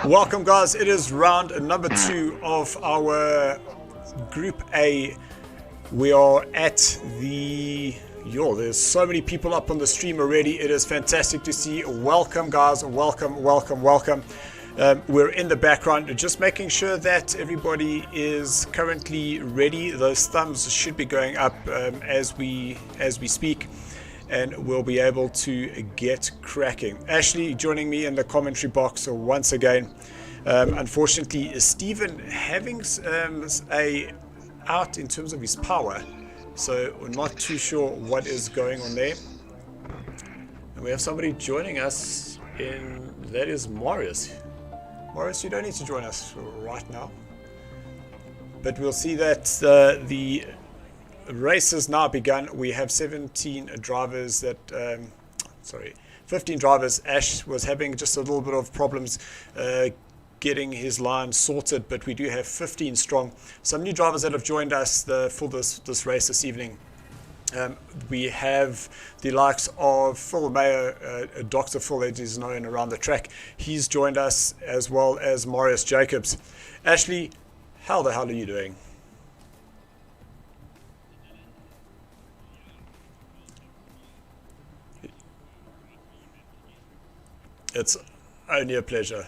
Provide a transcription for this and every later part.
Welcome, guys. It is round number 2 of our Group A. We are at the... there's so many people up on the stream already. It is fantastic to see. Welcome, guys. Welcome. We're in the background, just making sure that everybody is currently ready. Those thumbs should be going up as we speak, and we'll be able to get cracking. Ashley joining me in the commentary box once again. Unfortunately, Steven having a out in terms of his power, so we're not too sure what is going on there. And we have somebody joining us that is Marius. Marius, you don't need to join us right now, but we'll see that the race has now begun. We have 17 drivers 15 drivers. Ash was having just a little bit of problems getting his line sorted, but we do have 15 strong. Some new drivers that have joined us for this race this evening. We have the likes of Phil Mayo, Dr. Phil, as is known around the track. He's joined us, as well as Marius Jacobs. Ashley, how the hell are you doing? It's only a pleasure.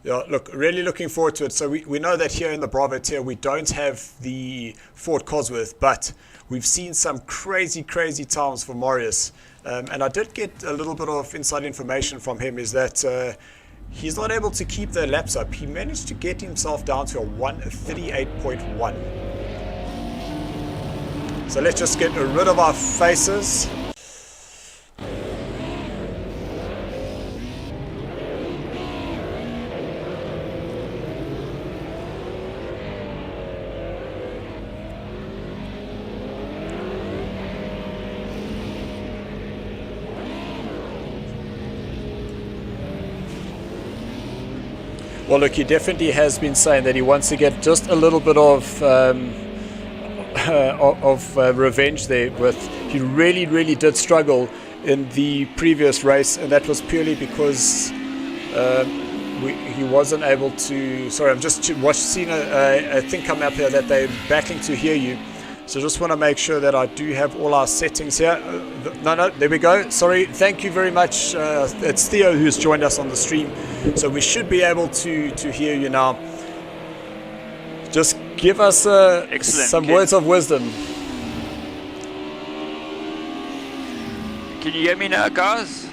Yeah, look, really looking forward to it. So we know that here in the Bravo tier, we don't have the Ford Cosworth, but we've seen some crazy times for Marius. And I did get a little bit of inside information from him, is that he's not able to keep the laps up. He managed to get himself down to a 138.1. So let's just get rid of our faces. Well, look, he definitely has been saying that he wants to get just a little bit of revenge there. He really did struggle in the previous race, and that was purely because he wasn't able to. Sorry, I'm just seeing a thing come up here that they're battling to hear you. So just want to make sure that I do have all our settings here. No, there we go. Sorry, thank you very much. It's Theo who's joined us on the stream. So we should be able to hear you now. Just give us some words of wisdom. Can you hear me now, guys?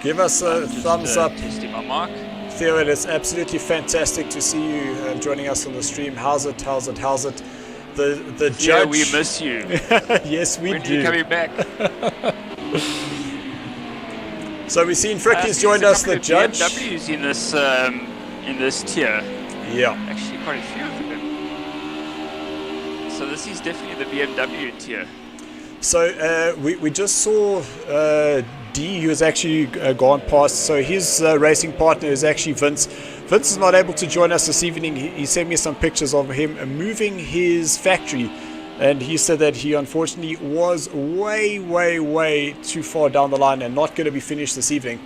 Give us a thumbs up. Testing my mic. Theo, it is absolutely fantastic to see you joining us on the stream. How's it? The judge. Yeah, we miss you. Yes, we do. When are you coming back? So we've seen Fricky's joined us, the judge. BMWs in this tier. Yeah. Actually, quite a few of them. So this is definitely the BMW tier. So we just saw D, who has actually gone past. So his racing partner is actually Vince. Vince is not able to join us this evening. He sent me some pictures of him moving his factory, and he said that he unfortunately was way too far down the line and not going to be finished this evening.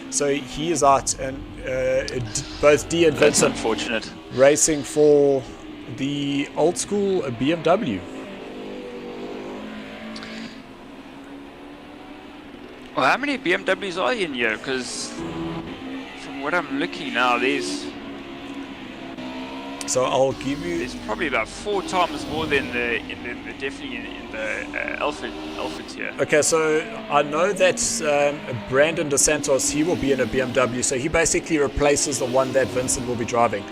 So he is out, and both D and Vince are unfortunate racing for the old school BMW. Well, how many BMWs are in here? Because from what I'm looking now, so I'll give you. There's probably about 4 times more than definitely in the Alpha tier. Okay, so I know that Brandon DeSantos, he will be in a BMW, so he basically replaces the one that Vincent will be driving.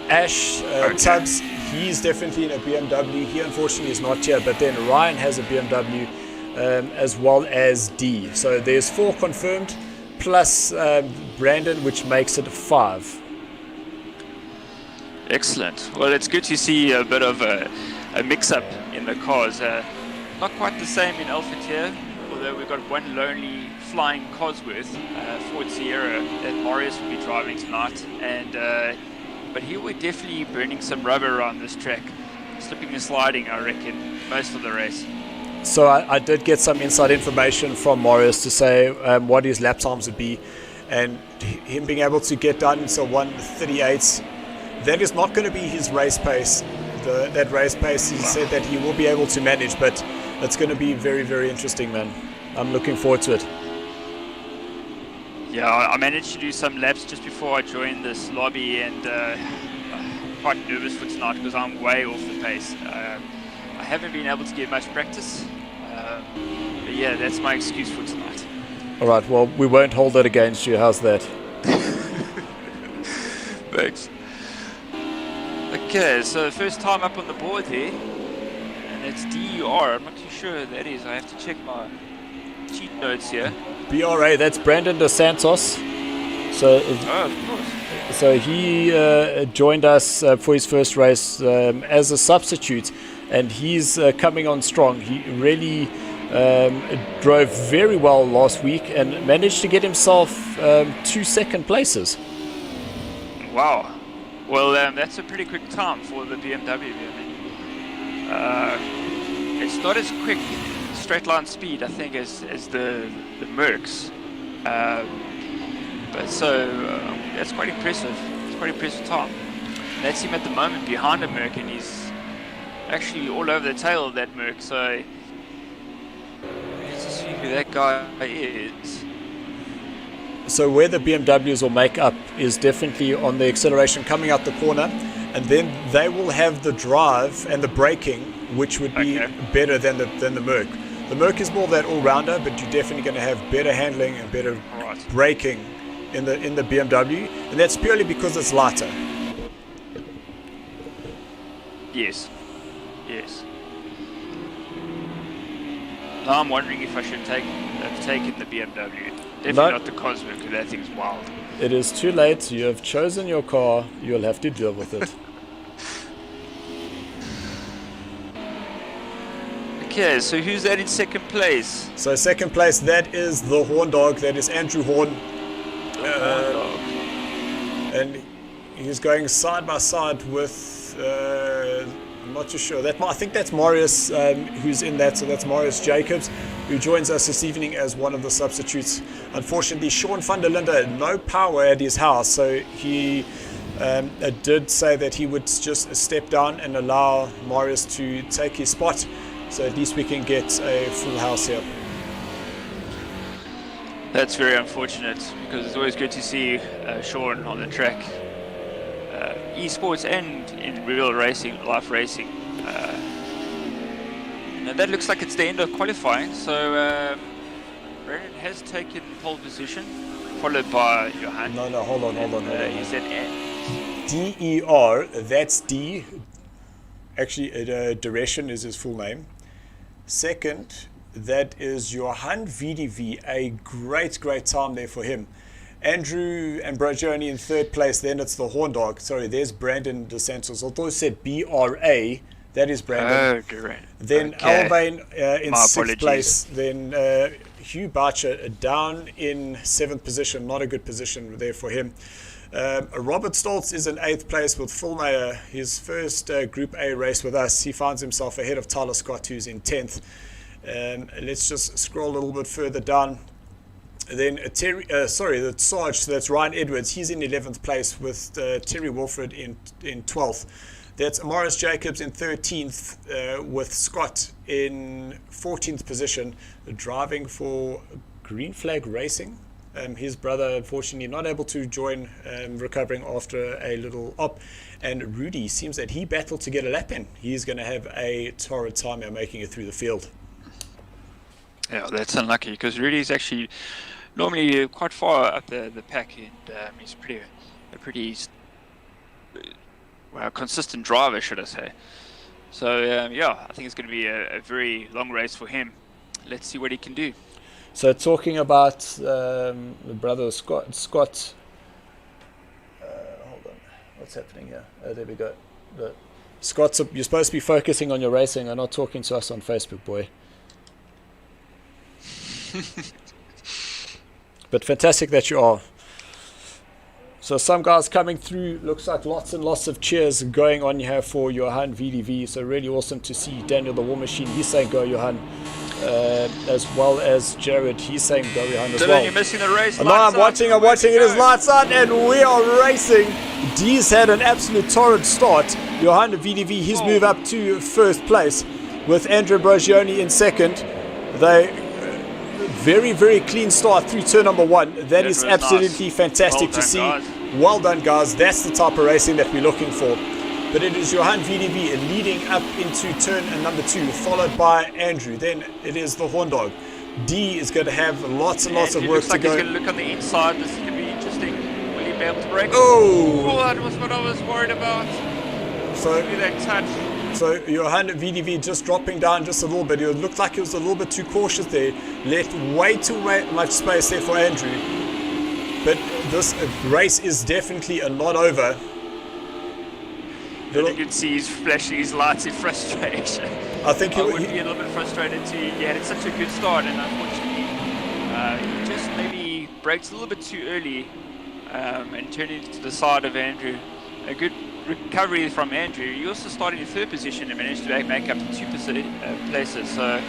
Ash Tubbs, he's definitely in a BMW. He unfortunately is not here, but then Ryan has a BMW. As well as D. So there's 4 confirmed, plus Brandon, which makes it 5. Excellent. Well, it's good to see a bit of a mix-up in the cars. Not quite the same in Alpha tier, although we've got one lonely flying Cosworth, Ford Sierra, that Marius will be driving tonight. But he will definitely burning some rubber around this track. Slipping and sliding, I reckon, most of the race. So I did get some inside information from Marius to say what his lap times would be. and him being able to get down into 1:38, that is not going to be his race pace. That race pace, he said that he will be able to manage, but it's going to be very, very interesting, man. I'm looking forward to it. Yeah, I managed to do some laps just before I joined this lobby, and I'm quite nervous for tonight because I'm way off the pace. I haven't been able to get much practice, but yeah, that's my excuse for tonight. All right, well, we won't hold that against you. How's that? Thanks. Okay, so first time up on the board here, and it's DUR. I'm not too sure who that is. I have to check my cheat notes here. BRA, that's Brandon Dos Santos. So, of course. So he joined us for his first race as a substitute, and he's coming on strong. He really drove very well last week and managed to get himself 2 second places. Wow. Well, that's a pretty quick time for the BMW. It's not as quick straight line speed, I think, as the Mercs. But so that's quite impressive. It's quite impressive time. That's him at the moment behind a Merc, and he's actually all over the tail of that Merc. So let's see who that guy is. So where the BMWs will make up is definitely on the acceleration coming out the corner, and then they will have the drive and the braking, which would be better than the Merc. The Merc is more that all-rounder, but you're definitely going to have better handling and better braking in the BMW, and that's purely because it's lighter. Yes. Now I'm wondering if I should have taken the BMW. Definitely not the Cosmic, because that thing's wild. It is too late. You have chosen your car. You'll have to deal with it. Okay, so who's that in second place? So second place, that is the Horn Dog. That is Andrew Horn. And he's going side by side with, I'm not too sure. I think that's Marius who's in that. So that's Marius Jacobs, who joins us this evening as one of the substitutes. Unfortunately, Sean van der Linde, no power at his house, so he did say that he would just step down and allow Marius to take his spot, so at least we can get a full house here. That's very unfortunate, because it's always good to see Sean on the track, esports and in real racing, life racing. Now that looks like it's the end of qualifying, so Brandon has taken pole position, followed by Johan. No, hold on. He said DER, that's D. Actually, Duration is his full name. Second, that is Johan VDV, a great time there for him. Andrew Ambrosioni in third place, then it's the Horn Dog. Sorry, there's Brandon Dos Santos. Although it said BRA, that is Brandon. Oh, great. Then Alvain in My sixth apologies. place. Then Hugh Barcher down in seventh position. Not a good position there for him. Robert Stoltz is in eighth place with Phil Mayer. His first Group A race with us. He finds himself ahead of Tyler Scott, who's in 10th. Let's just scroll a little bit further down. Then the Sarge, so that's Ryan Edwards. He's in 11th place with Terry Wilfred in 12th. That's Morris Jacobs in 13th with Scott in 14th position, driving for Green Flag Racing. His brother, unfortunately, not able to join, recovering after a little op. And Rudy, seems that he battled to get a lap in. He's going to have a torrid time here making it through the field. Yeah, that's unlucky, because Rudy's actually normally quite far up the pack, and he's a pretty consistent driver, should I say. So, I think it's going to be a very long race for him. Let's see what he can do. So talking about the brother Scott, hold on, what's happening here? There we go. Scott, you're supposed to be focusing on your racing and not talking to us on Facebook, boy. But fantastic that you are. So some guys coming through, looks like lots and lots of cheers going on here for Johan VDV. So really awesome to see Daniel the War Machine. He's saying go Johan. as well as Jared. He's saying go behind as Dylan, well. you're missing the race. No, I'm watching. It is lights out, and we are racing. D's had an absolute torrid start. Johan VDV, his move up to first place, with Andrew Brogioni in second. They very, very clean start through turn number 1. That is absolutely nice. Fantastic to see. Guys. Well done, guys. That's the type of racing that we're looking for. But it is Johan VDV leading up into turn number 2, followed by Andrew. Then it is the Horn Dog. D is going to have lots and lots of work to go. He's going to look on the inside. This is going to be interesting. Will he be able to break? Oh, that was what I was worried about. So that touch. So Johan VDV just dropping down just a little bit. It looked like he was a little bit too cautious there. Left way too much space there for Andrew. But this race is definitely not over. You can see he's flashing his lights in frustration. I think I would be a little bit frustrated too. He had such a good start, and unfortunately, he just maybe braked a little bit too early and turned into the side of Andrew. A good recovery from Andrew. He also started in 3rd position and managed to make up to 2 places. So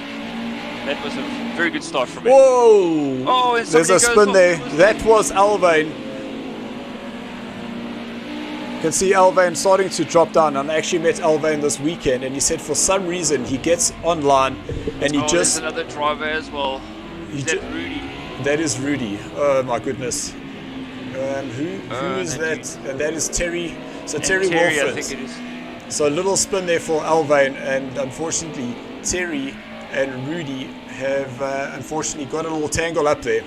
that was a very good start from him. Whoa! Oh, there's a spin there. That was Alvain. You can see Alvain starting to drop down. I actually met Alvain this weekend, and he said for some reason he gets online and he just. There's another driver as well. Is that Rudy? That is Rudy. Oh my goodness. Who is that? And that is Terry. So Terry Wolford. I think it is. So a little spin there for Alvain, and unfortunately Terry and Rudy have unfortunately got a little tangle up there.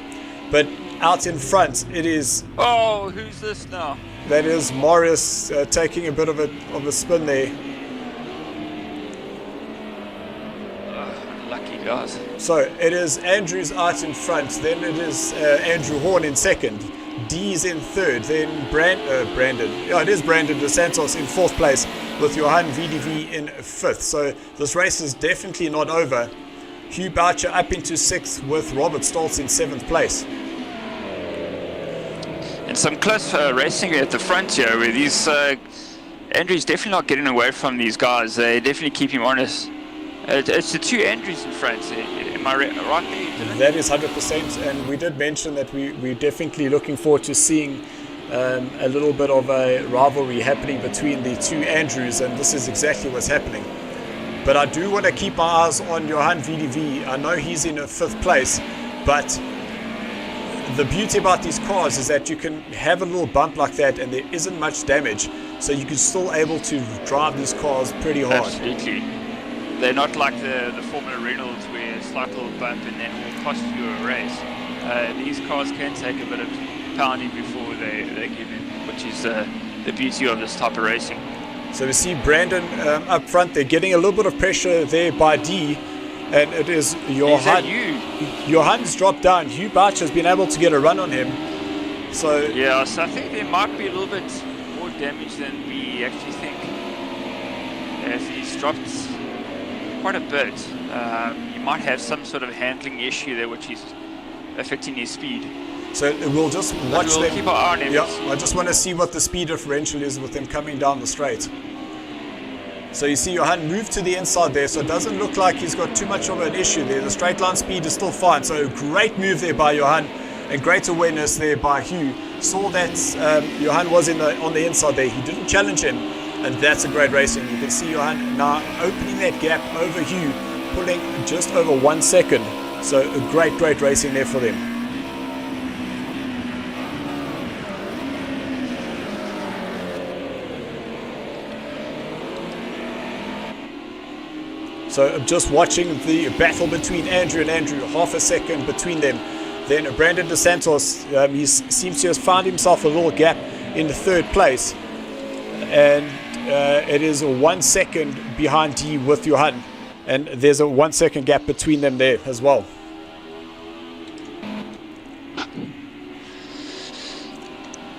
But out in front it is. Oh, who's this now? That is Morris taking a bit of a spin there. Lucky guys. So it is Andrew's out in front, then it is Andrew Horn in second, D's in third, then Brandon. Yeah, it is Brandon dos Santos in 4th place, with Johan VDV in 5th. So this race is definitely not over. Hugh Boucher up into 6th, with Robert Stoltz in 7th place. And some close racing at the front here, where these Andrew's definitely not getting away from these guys. They definitely keep him honest. It's the 2 Andrews in front. Am I right there? That is 100%, and we did mention that we're definitely looking forward to seeing a little bit of a rivalry happening between the 2 Andrews, and this is exactly what's happening. But I do want to keep my eyes on Johan VDV. I know he's in 5th place, but the beauty about these cars is that you can have a little bump like that and there isn't much damage, so you can still able to drive these cars pretty hard. Absolutely. They're not like the Formula Reynolds where a slight little bump and then will cost you a race. These cars can take a bit of pounding before they give in, which is the beauty of this type of racing. So we see Brandon up front. They're getting a little bit of pressure there by D, and it is Johan. Johan's dropped down. Hugh Boucher has been able to get a run on him. So yeah, so I think there might be a little bit more damage than we actually think. If he's dropped quite a bit, he might have some sort of handling issue there, which is affecting his speed. So we'll just watch them. Keep our eye on him. Yeah, I just want to see what the speed differential is with them coming down the straight. So you see Johan move to the inside there, so it doesn't look like he's got too much of an issue there. The straight line speed is still fine. So great move there by Johan, and great awareness there by Hugh. Saw that Johan was on the inside there. He didn't challenge him, and that's a great racing. You can see Johan now opening that gap over Hugh, pulling just over 1 second. So a great racing there for them. So just watching the battle between Andrew and Andrew, half a second between them. Then Brandon dos Santos, he seems to have found himself a little gap in the 3rd place. And it is 1 second behind D with Johan. And there's a 1 second gap between them there as well.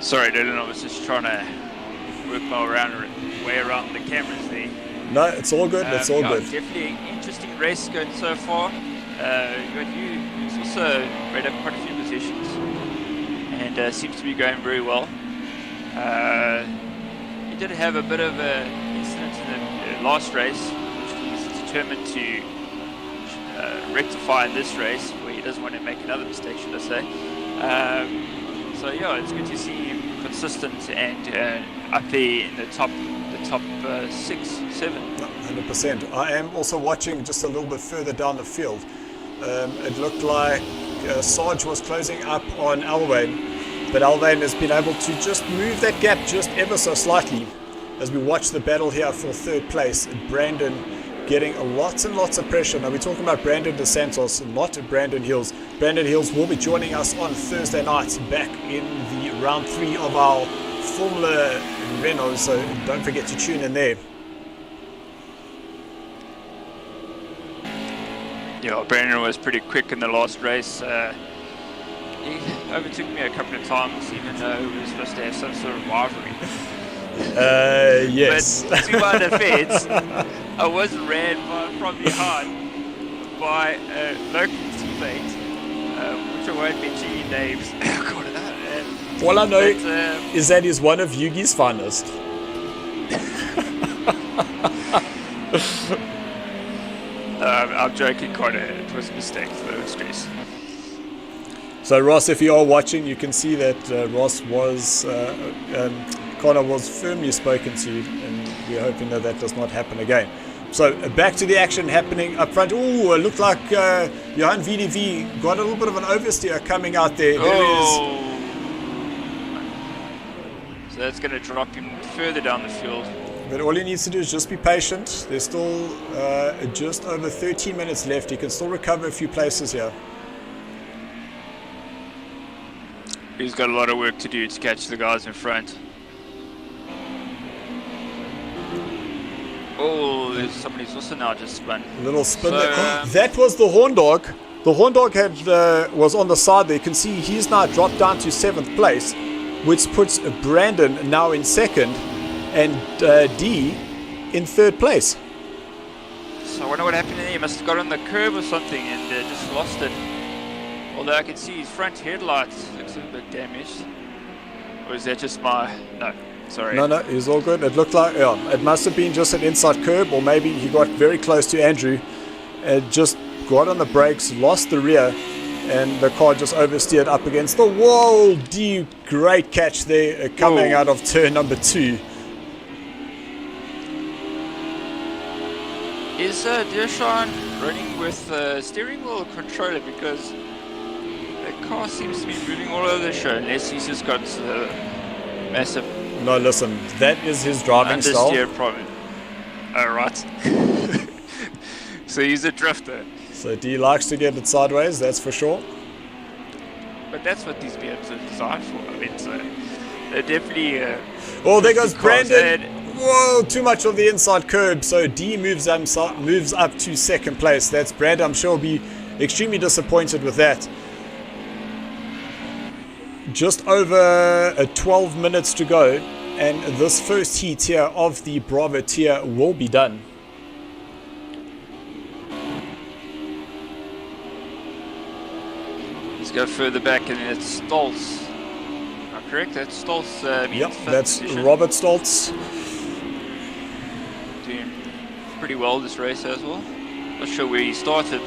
Sorry, Dylan, I was just trying to work my way around the cameras there. No, it's all good. It's all good. Definitely an interesting race going so far. He's also made up quite a few positions and seems to be going very well. He did have a bit of an incident in the last race, which he's determined to rectify in this race, where he doesn't want to make another mistake, should I say. So yeah, it's good to see him consistent and up there in the top 6, 7. 100%. I am also watching just a little bit further down the field. It looked like Sarge was closing up on Alwyn, but Alwyn has been able to just move that gap just ever so slightly as we watch the battle here for third place. Brandon getting lots and lots of pressure. Now we're talking about Brandon DeSantos, not Brandon Hills. Brandon Hills will be joining us on Thursday night back in the round 3 of our Formula Renault, so don't forget to tune in there. Yeah, Brandon was pretty quick in the last race. He overtook me a couple of times, even though we were supposed to have some sort of rivalry. Yes. But to my defense, I was ran from behind by a local teammate, which I won't mention names. All I know is that he's one of Yugi's finest. I'm joking, Connor. It was a mistake, no stress. So Ross, if you are watching, you can see that Ross was, Connor was firmly spoken to, and we're hoping that that does not happen again. So back to the action happening up front. Ooh, it looked like Johan VDV got a little bit of an oversteer coming out there. So that's going to drop him further down the field. But all he needs to do is just be patient. There's still just over 13 minutes left. He can still recover a few places here. He's got a lot of work to do to catch the guys in front. Oh, there's somebody's also now just spun. A little spin there. That was the Horn Dog. The Horn Dog was on the side there. You can see he's now dropped down to 7th place, which puts Brandon now in 2nd and D in 3rd place. So I wonder what happened there. He must have got on the curb or something and just lost it. Although I can see his front headlights looks a bit damaged. Or is that just my... No, sorry. No, it's all good. It looked like... Yeah, it must have been just an inside curb, or maybe he got very close to Andrew and just got on the brakes, lost the rear, and the car just oversteered up against the wall. D, great catch there coming out of turn number 2. Is Dershawn running with steering wheel controller, because the car seems to be moving all over the show, unless he's just got massive... No, listen, that is his driving style. Understeer problem. Oh, right. So he's a drifter. So D likes to get it sideways, that's for sure. But that's what these BMs are designed for. I mean, so they're definitely... oh, there goes Brandon. Whoa, too much of the inside curb. So D moves up to 2nd place. That's Brandon. I'm sure will be extremely disappointed with that. Just over 12 minutes to go, and this first heat here of the Bravo tier will be done. Let's go further back, and it's Stoltz. Am I correct? That's Stoltz. Yep, that's position. Robert Stoltz. Doing pretty well this race as well. Not sure where he started.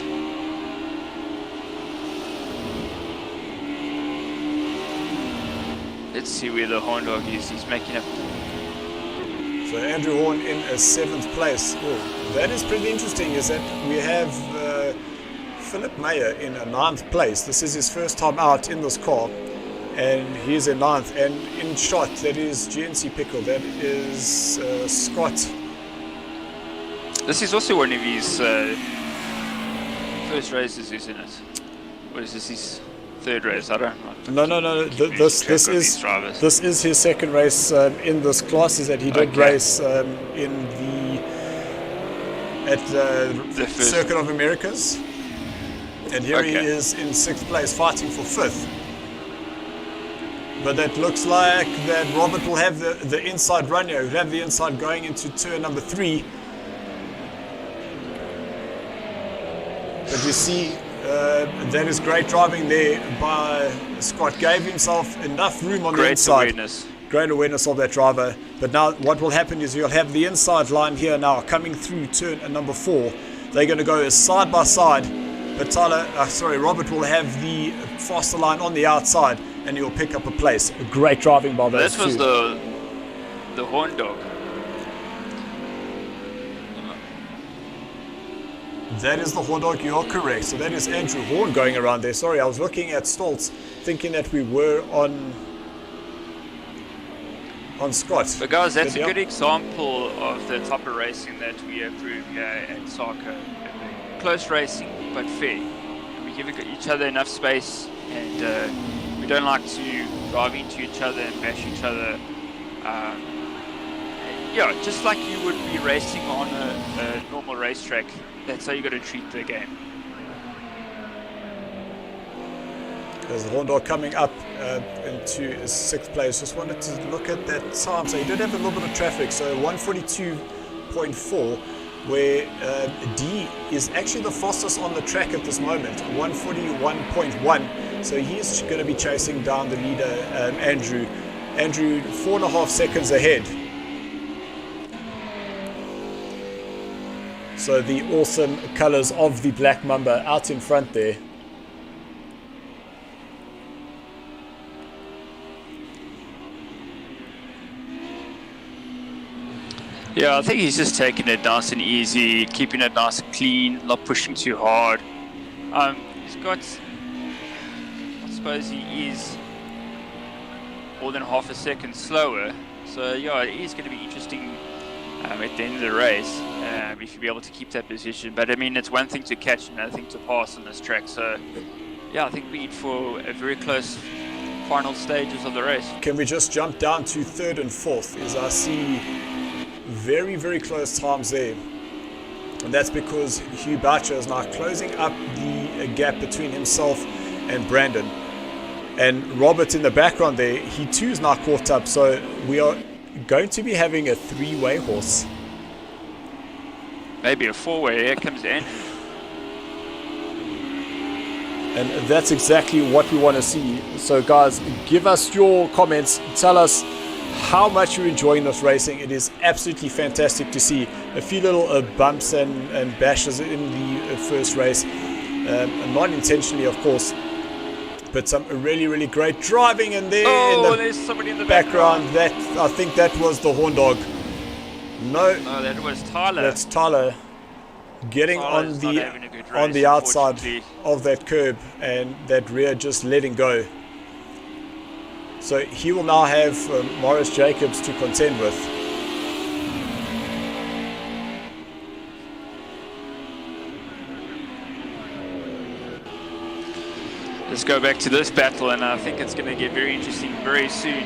Let's see where the Horn Dog is. He's making up. So Andrew Horn in a 7th place. Oh, that is pretty interesting, is that we have Philip Meyer in a 9th place. This is his first time out in this car, and he's in 9th. And in shot, that is GNC Pickle. That is Scott. This is also one of his first races, isn't it? Or is this his 3rd race? I don't know. No. This is his 2nd race in this class. Is that he did race in the Circuit of Americas, and here he is in 6th place, fighting for 5th. But that looks like that Robert will have the inside run here. He'll have the inside going into turn number 3. But you see, that is great driving there by Scott. Gave himself enough room on the inside. Great awareness of that driver. But now what will happen is you'll have the inside line here now coming through turn number 4. They're going to go side by side. But Robert will have the faster line on the outside, and he'll pick up a place. Great driving by those two. This was the horn dog. That is the horn dog, you're correct. So that is Andrew Horn going around there. Sorry, I was looking at Stoltz, thinking that we were on Scott. But guys, that's a good example of the type of racing that we approve here at SARCO. Close racing, but fair. And we give each other enough space, and we don't like to drive into each other and bash each other. Just like you would be racing on a normal racetrack. That's how you got to treat the game. There's the horn dog coming up into 6th place. Just wanted to look at that time. So he did have a little bit of traffic. So 142.4, where D is actually the fastest on the track at this moment. 141.1. So he's going to be chasing down the leader, Andrew. Andrew 4.5 seconds ahead. So the awesome colors of the Black Mamba out in front there. Yeah, I think he's just taking it nice and easy, keeping it nice and clean, not pushing too hard. He's got, I suppose he is more than half a second slower. So yeah, it is going to be interesting at the end of the race, if you'll be able to keep that position. But I mean, it's one thing to catch and another thing to pass on this track. So yeah, I think we need for a very close final stages of the race. Can we just jump down to 3rd and 4th, as I see very, very close times there. And that's because Hugh Boucher is now closing up the gap between himself and Brandon. And Robert in the background there, he too is now caught up. So we are going to be having a 3-way horse. Maybe a 4-way. Here comes Andrew. And that's exactly what we want to see. So guys, give us your comments. Tell us how much you're enjoying this racing. It is absolutely fantastic to see a few little bumps and bashes in the first race. Not intentionally, of course. But some really, really great driving in there. Oh, there's somebody in the background. I think that was the horn dog. No, that was Tyler. That's Tyler getting on the outside of that curb, and that rear just letting go. So he will now have Morris Jacobs to contend with. Let's go back to this battle, and I think it's going to get very interesting very soon.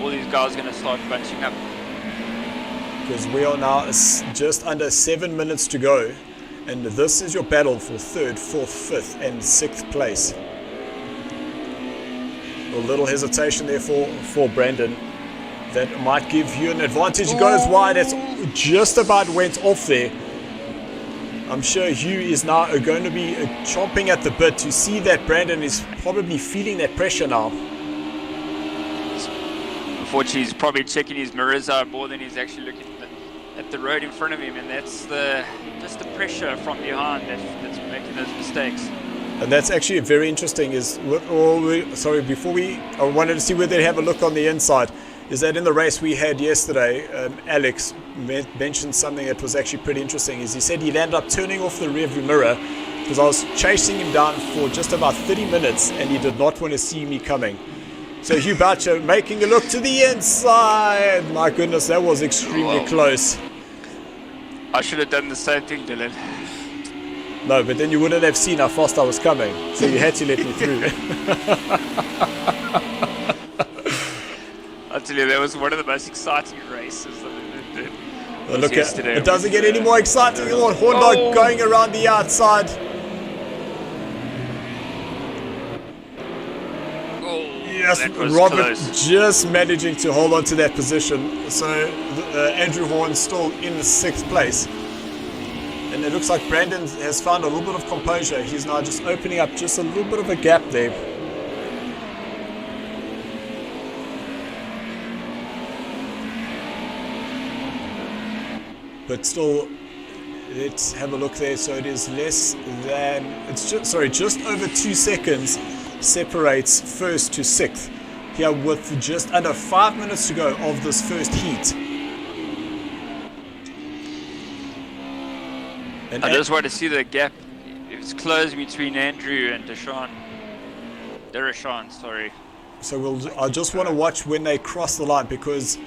All these guys are going to start bunching up. Because we are now just under 7 minutes to go, and this is your battle for 3rd, 4th, 5th, and 6th place. A little hesitation there for Brandon. That might give you an advantage. He goes wide. It's just about went off there. I'm sure Hugh is now going to be chomping at the bit to see that Brandon is probably feeling that pressure now. Unfortunately, he's probably checking his mirrors out more than he's actually looking at the road in front of him, and that's just the pressure from behind that's making those mistakes. And that's actually very interesting. I wanted to see whether they have a look on the inside. Is that in the race we had yesterday, Alex mentioned something that was actually pretty interesting. Is he said he'd end up turning off the rearview mirror because I was chasing him down for just about 30 minutes and he did not want to see me coming. So Hugh Boucher making a look to the inside. My goodness, that was extremely close. I should have done the same thing, Dylan. No, but then you wouldn't have seen how fast I was coming, so you had to let me through. I tell you, that was one of the most exciting races that Look, yesterday. it doesn't get any more exciting. Horn dog going around the outside. Yes, Robert close. Just managing to hold on to that position. So Andrew Horn still in 6th place. And it looks like Brandon has found a little bit of composure. He's now just opening up just a little bit of a gap there. But still, let's have a look there. So it is less than, it's just, sorry, just over 2 seconds separates first to sixth here with just under 5 minutes to go of this first heat. And I just want to see the gap. It's closed between Andrew and Derashan, sorry. So I just want to watch when they cross the line, because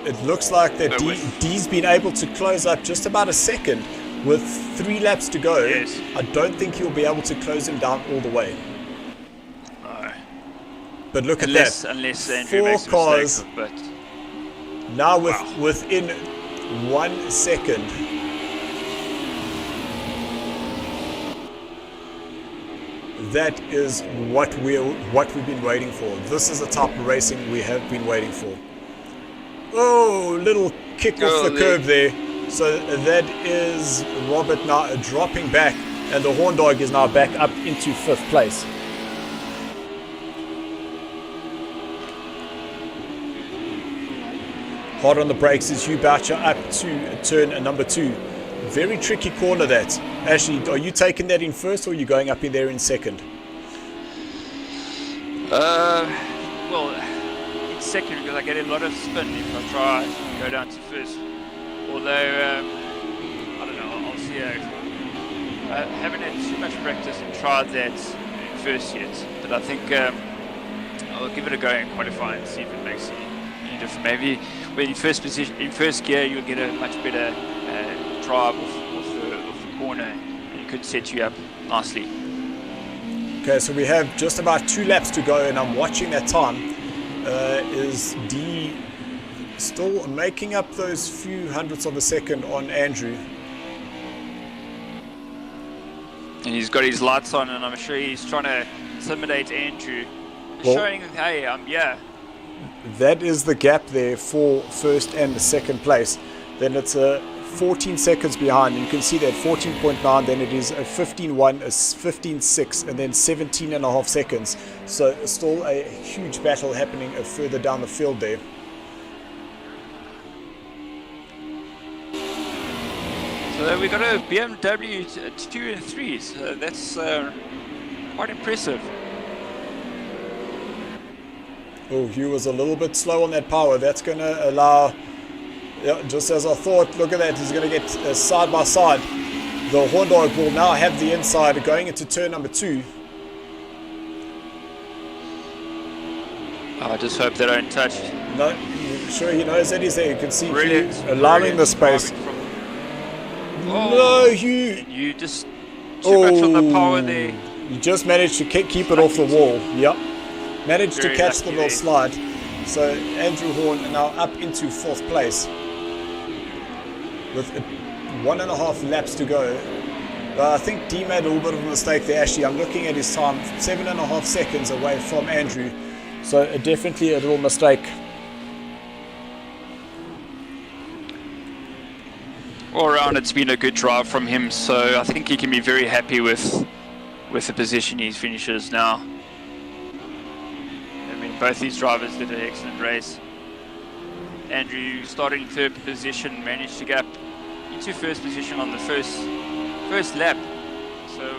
it looks like that D's been able to close up just about a second with 3 laps to go. Yes. I don't think he'll be able to close him down all the way. No. But look Unless at that. Andrew 4 makes a cars mistake, but now wow. within 1 second. That is what we've been waiting for. This is the type of racing we have been waiting for. Oh, little kick off the curb there. So that is Robert now dropping back, and the Horn Dog is now back up into 5th place. Hard on the brakes is Hugh Boucher up to turn number 2. Very tricky corner that. Ashley, are you taking that in first, or are you going up in there in second? Well, in second, because I get a lot of spin if I try to go down to first. Although, I don't know, I'll see. I haven't had too much practice and tried that in first yet, but I think I'll give it a go in qualifying and see if it makes any difference. Maybe when in first position, in first gear, you'll get a much better drive off the corner, and it could set you up nicely. Okay, so we have just about 2 laps to go, and I'm watching that time. Is D still making up those few hundredths of a second on Andrew? And he's got his lights on, and I'm sure he's trying to intimidate Andrew, Well, showing, hey, yeah. That is the gap there for first and second place. Then it's a 14 seconds behind. You can see that 14.9, then it is a 15.1, a 15.6, and then 17.5 seconds. So still a huge battle happening further down the field there. So we got a BMW 2 and 3, so that's quite impressive. Oh, Hugh was a little bit slow on that power. That's going to allow, yeah, just as I thought, look at that, he's going to get side by side. The Horn Dog will now have the inside going into turn number 2. I just hope they don't touch. No, sure he knows that he's there. You can see Brilliant. Hugh allowing the space. No, Hugh. You just too much on the power there. You just managed to keep it off the wall. Yep. Managed Very to catch the lucky little there. slide. So Andrew Horn now up into 4th place with 1.5 laps to go. I think D made a little bit of a mistake there. Actually, I'm looking at his time, 7.5 seconds away from Andrew. So definitely a little mistake. All around, it's been a good drive from him, so I think he can be very happy with the position he finishes now. I mean, both these drivers did an excellent race. Andrew started in 3rd position, managed to get up into 1st position on the first lap. So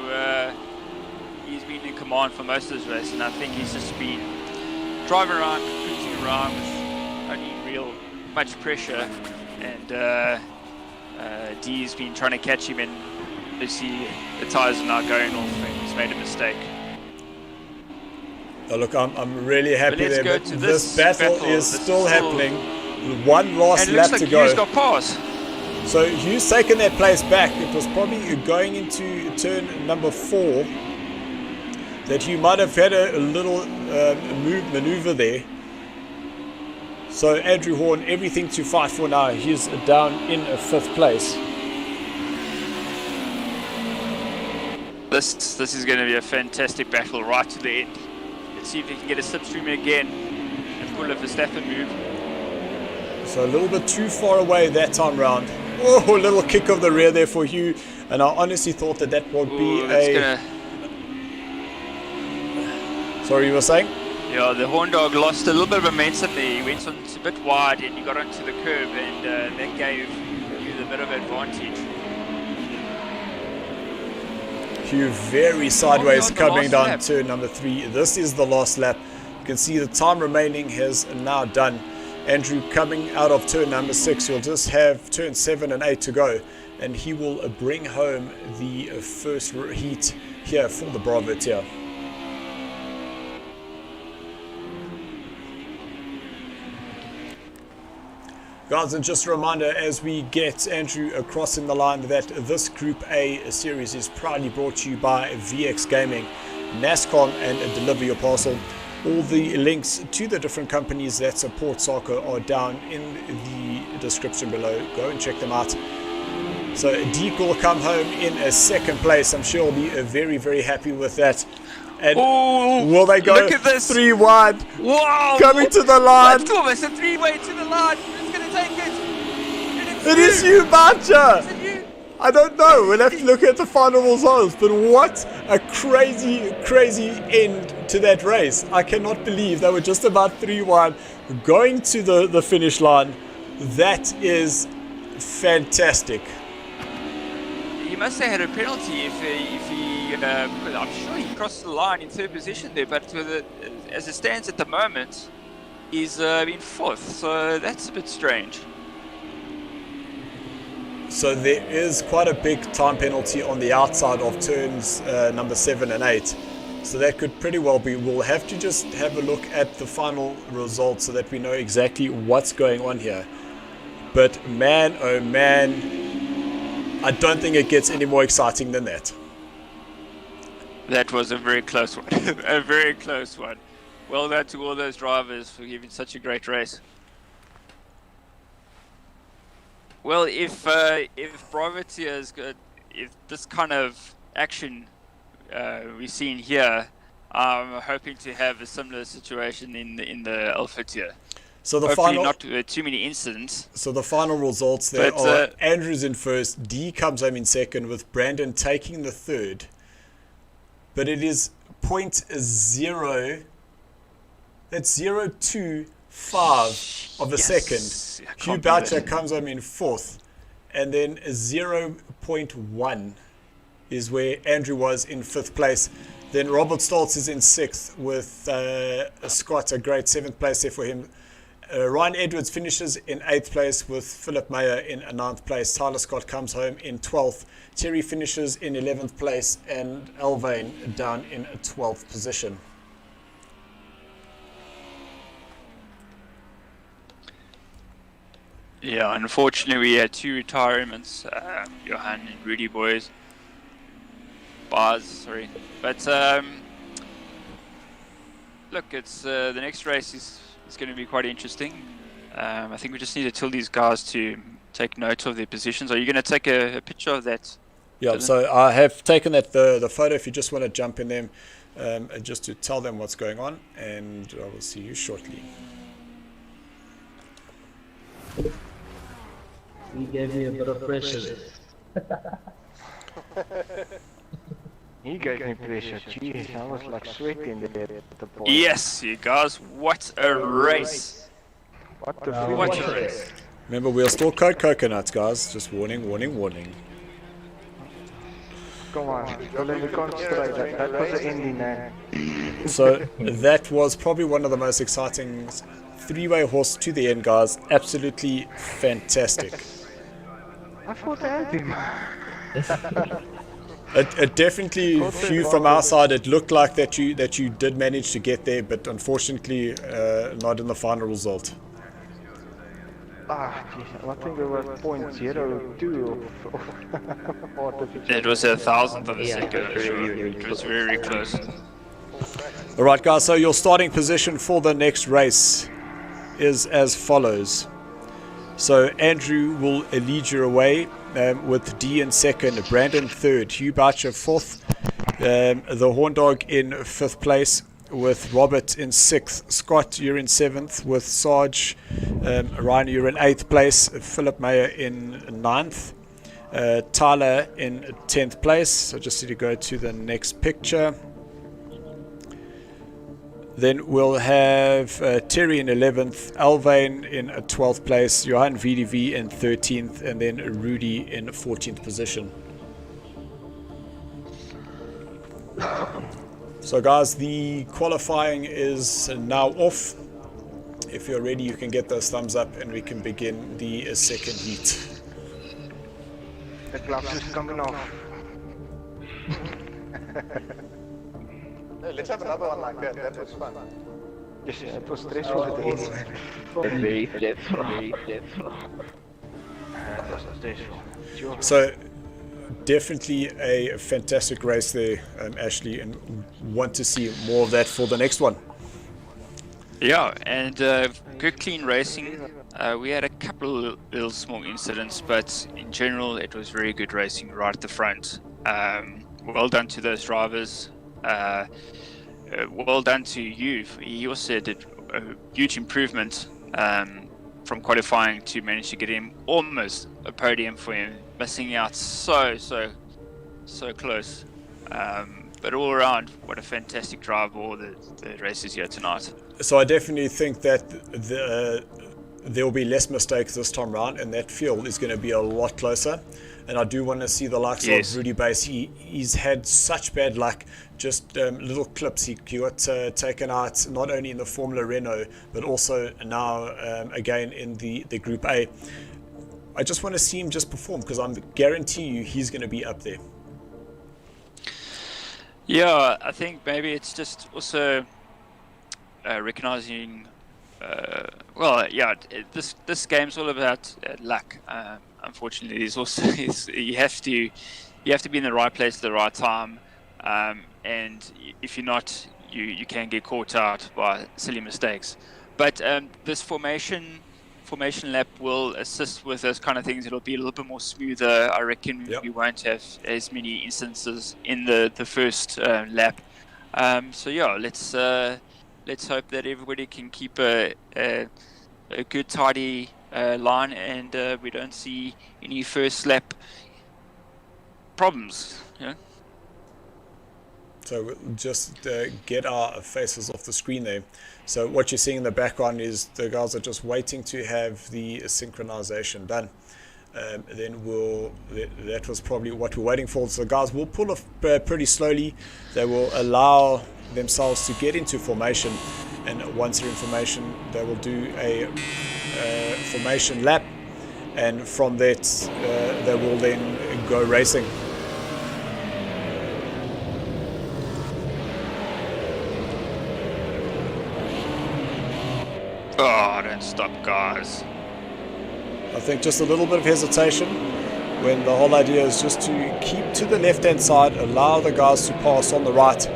he's been in command for most of this race, and I think he's just been driving around, cruising around with only real much pressure, and D's been trying to catch him, and you see the tyres are now going off, and he's made a mistake. Oh, look, I'm really happy But let's there, go but to this this battle battle. is This still is happening. One last And it lap looks to like go. Hugh's got pass. So Hugh's taken that place back. It was probably going into turn number 4 that Hugh might have had a little maneuver there. So Andrew Horn, everything to fight for now. He's down in 5th place. This is going to be a fantastic battle right to the end. Let's see if he can get a slipstream again and pull a Verstappen move. So a little bit too far away that time round. Oh, a little kick of the rear there for Hugh. And I honestly thought that would be a... Sorry, you were saying? Yeah, the Horn Dog lost a little bit of momentum there. He went on a bit wide and he got onto the curb, and that gave with a bit of advantage. Hugh very sideways On the coming last down lap. turn number 3. This is the last lap. You can see the time remaining has now done. Andrew coming out of turn number 6. You'll just have turn 7 and 8 to go, and he will bring home the first heat here for the Bravo tier. Guys, and just a reminder as we get Andrew across in the line that this Group A series is proudly brought to you by VX Gaming, NASCAR, and Deliver Your Parcel. All the links to the different companies that support SARCO are down in the description below. Go and check them out. So Deke will come home in a second place. I'm sure he'll be very, very happy with that. And will they go look at this. 3 wide? Wow! Coming to the line. That's almost a 3-way to the line. Who's going to take it? And It is you, Bacha! Is it you? I don't know. We'll have to look at the final results. But what a crazy, crazy end to that race. I cannot believe they were just about 3 wide going to the finish line. That is fantastic. He must have had a penalty if he I'm sure he crossed the line in 3rd position there, but as it stands at the moment, he's in 4th, so that's a bit strange. So there is quite a big time penalty on the outside of turns number 7 and 8. So that could pretty well be. We'll have to just have a look at the final results so that we know exactly what's going on here. But man, oh man, I don't think it gets any more exciting than that. That was a very close one. A very close one. Well done to all those drivers for giving such a great race. Well, if Bravotier if this kind of action we've seen here, I'm hoping to have a similar situation in the Alpha tier. So the Hopefully final, not too many incidents. so the final results there are Andrew's in 1st, D comes home in 2nd, with Brandon taking the 3rd. But it is 0.0, that's 0.25 of a second. Hugh Boucher comes home in 4th, and then 0.1 is where Andrew was in 5th place. Then Robert Stoltz is in 6th with Scott, a great 7th place there for him. Ryan Edwards finishes in 8th place with Philip Mayer in 9th place. Tyler Scott comes home in 12th. Terry finishes in 11th place, and Elvain down in a 12th position. Yeah, unfortunately we had 2 retirements, Johan and Rudy boys. Bars, sorry. But look, it's the next race is going to be quite interesting. I think we just need to tell these guys to take note of their positions. Are you going to take a picture of that? Yeah, so I have taken that the photo if you just want to jump in them, just to tell them what's going on, and I will see you shortly. He gave me a bit of pressure. He gave me pressure. Jeez, I was like sweating there at the point. Yes, you guys, what a race! What the What fuck? a race! Remember, we'll still code coconuts, guys. Just warning, warning, warning. Come on, Dylan, we can't straight. That was the ending, man. So that was probably one of the most exciting 3-way horse to the end, guys. Absolutely fantastic. I thought I had him. It definitely, few from our side, it looked like that you did manage to get there, but unfortunately not in the final result. Ah, jeez, I think it was 0.02 of artificial. It was 1,000th of a second. It was very close. Alright guys, so your starting position for the next race is as follows. So Andrew will lead you away with D in 2nd, Brandon 3rd, Hugh Boucher 4th, the Horn Dog in 5th place with Robert in 6th, Scott you're in 7th with Sarge, Ryan you're in 8th place, Philip Mayer in 9th, Tyler in 10th place. So just need to go to the next picture. Then we'll have Terry in 11th, Alvain in 12th place, Johan VDV in 13th, and then Rudy in 14th position. So guys, the qualifying is now off. If you're ready, you can get those thumbs up and we can begin the second heat. The gloves is coming off. Hey, let's have another one like that. That was fun. Yes, it was stressful days. Very stressful. That was stressful. Sure. So definitely a fantastic race there, Ashley, and want to see more of that for the next one. Yeah, and good clean racing. We had a couple of little small incidents, but in general it was very good racing right at the front. Well done to those drivers. Well done to you. He also did a huge improvement from qualifying to manage to get him almost a podium for him, missing out so close. But all around, what a fantastic drive all the races here tonight. So I definitely think that there will be less mistakes this time round, and that field is going to be a lot closer. And I do want to see the likes of Rudy Bass. He's had such bad luck, just little clips. He got taken out not only in the Formula Renault, but also now again in the Group A. I just want to see him just perform, because I'm guarantee you he's going to be up there. Yeah, I think maybe it's just also recognizing. This game's all about luck. Unfortunately, it's also you have to be in the right place at the right time, and if you're not, you can get caught out by silly mistakes. But this formation lap will assist with those kind of things. It'll be a little bit more smoother. I reckon we won't have as many instances in the first lap. So yeah, let's hope that everybody can keep a good tidy line, and we don't see any first lap problems. Yeah. So we'll just get our faces off the screen there. So what you're seeing in the background is the guys are just waiting to have the synchronization done. Then that was probably what we're waiting for. So the guys will pull off pretty slowly. They will allow themselves to get into formation, and once they're in formation, they will do a formation lap, and from that they will then go racing. Oh, don't stop, guys. I think just a little bit of hesitation, when the whole idea is just to keep to the left-hand side, allow the guys to pass on the right,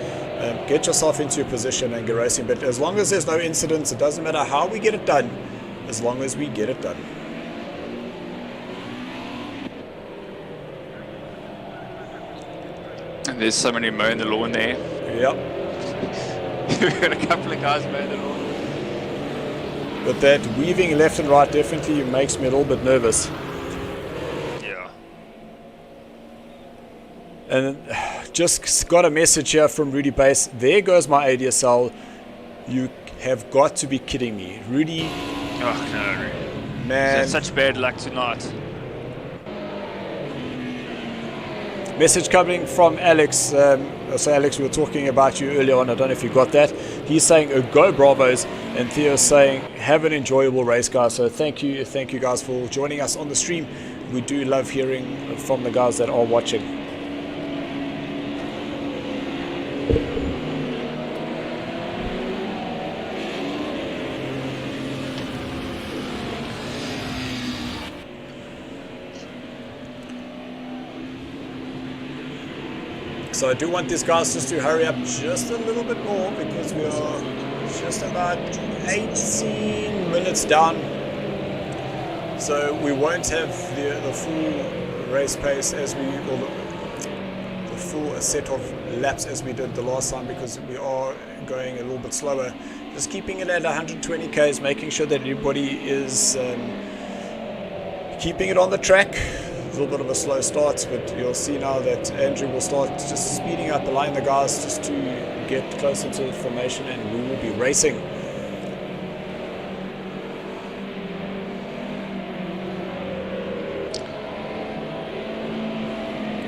get yourself into your position and get racing. But as long as there's no incidents, it doesn't matter how we get it done, as long as we get it done. And there's somebody mowing the lawn there. Yep. We've got a couple of guys mowing the lawn. But that weaving left and right definitely makes me a little bit nervous. Yeah. And just got a message here from Rudy Bass. There goes my ADSL. You have got to be kidding me. Rudy. Oh, no. Man. Such bad luck tonight. Message coming from Alex. So Alex, we were talking about you earlier on. I don't know if you got that. He's saying, go Bravos. And Theo's saying, have an enjoyable race, guys. So thank you guys for joining us on the stream. We do love hearing from the guys that are watching. So I do want these guys just to hurry up just a little bit more, because we are just about 18 minutes down. So we won't have the full race pace as the full set of laps as we did the last time, because we are going a little bit slower. Just keeping it at 120 k's, making sure that everybody is keeping it on the track. little bit of a slow start, but you'll see now that Andrew will start just speeding up, allowing the guys just to get closer to the formation, and we will be racing.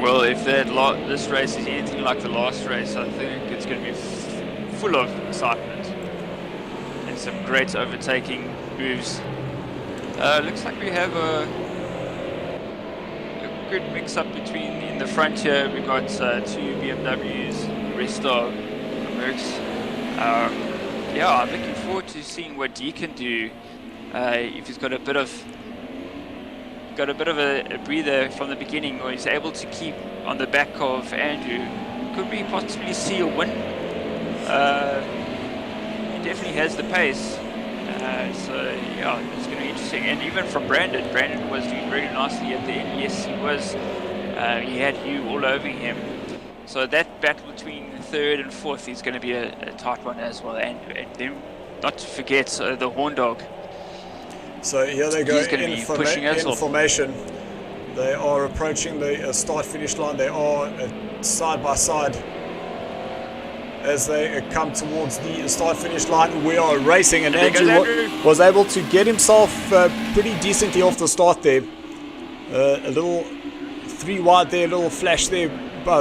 Well, if this race is anything like the last race, I think it's going to be full of excitement and some great overtaking moves. Looks like we have a good mix-up between in the front here. We've got 2 BMWs, the rest are Mercs. Yeah, I'm looking forward to seeing what he can do. If he's got a bit of a breather from the beginning, or he's able to keep on the back of Andrew, could we possibly see a win? He definitely has the pace. So yeah, it's going to be interesting. And even from Brandon was doing very nicely at the end. Yes, he was. He had Hugh all over him. So that battle between third and fourth is going to be a tight one as well. And then not to forget the Horn Dog. So here they go in formation. They are approaching the start-finish line. They are side by side. As they come towards the start-finish line, we are racing, and Andrew was able to get himself pretty decently off the start there. A little 3 wide there, a little flash there,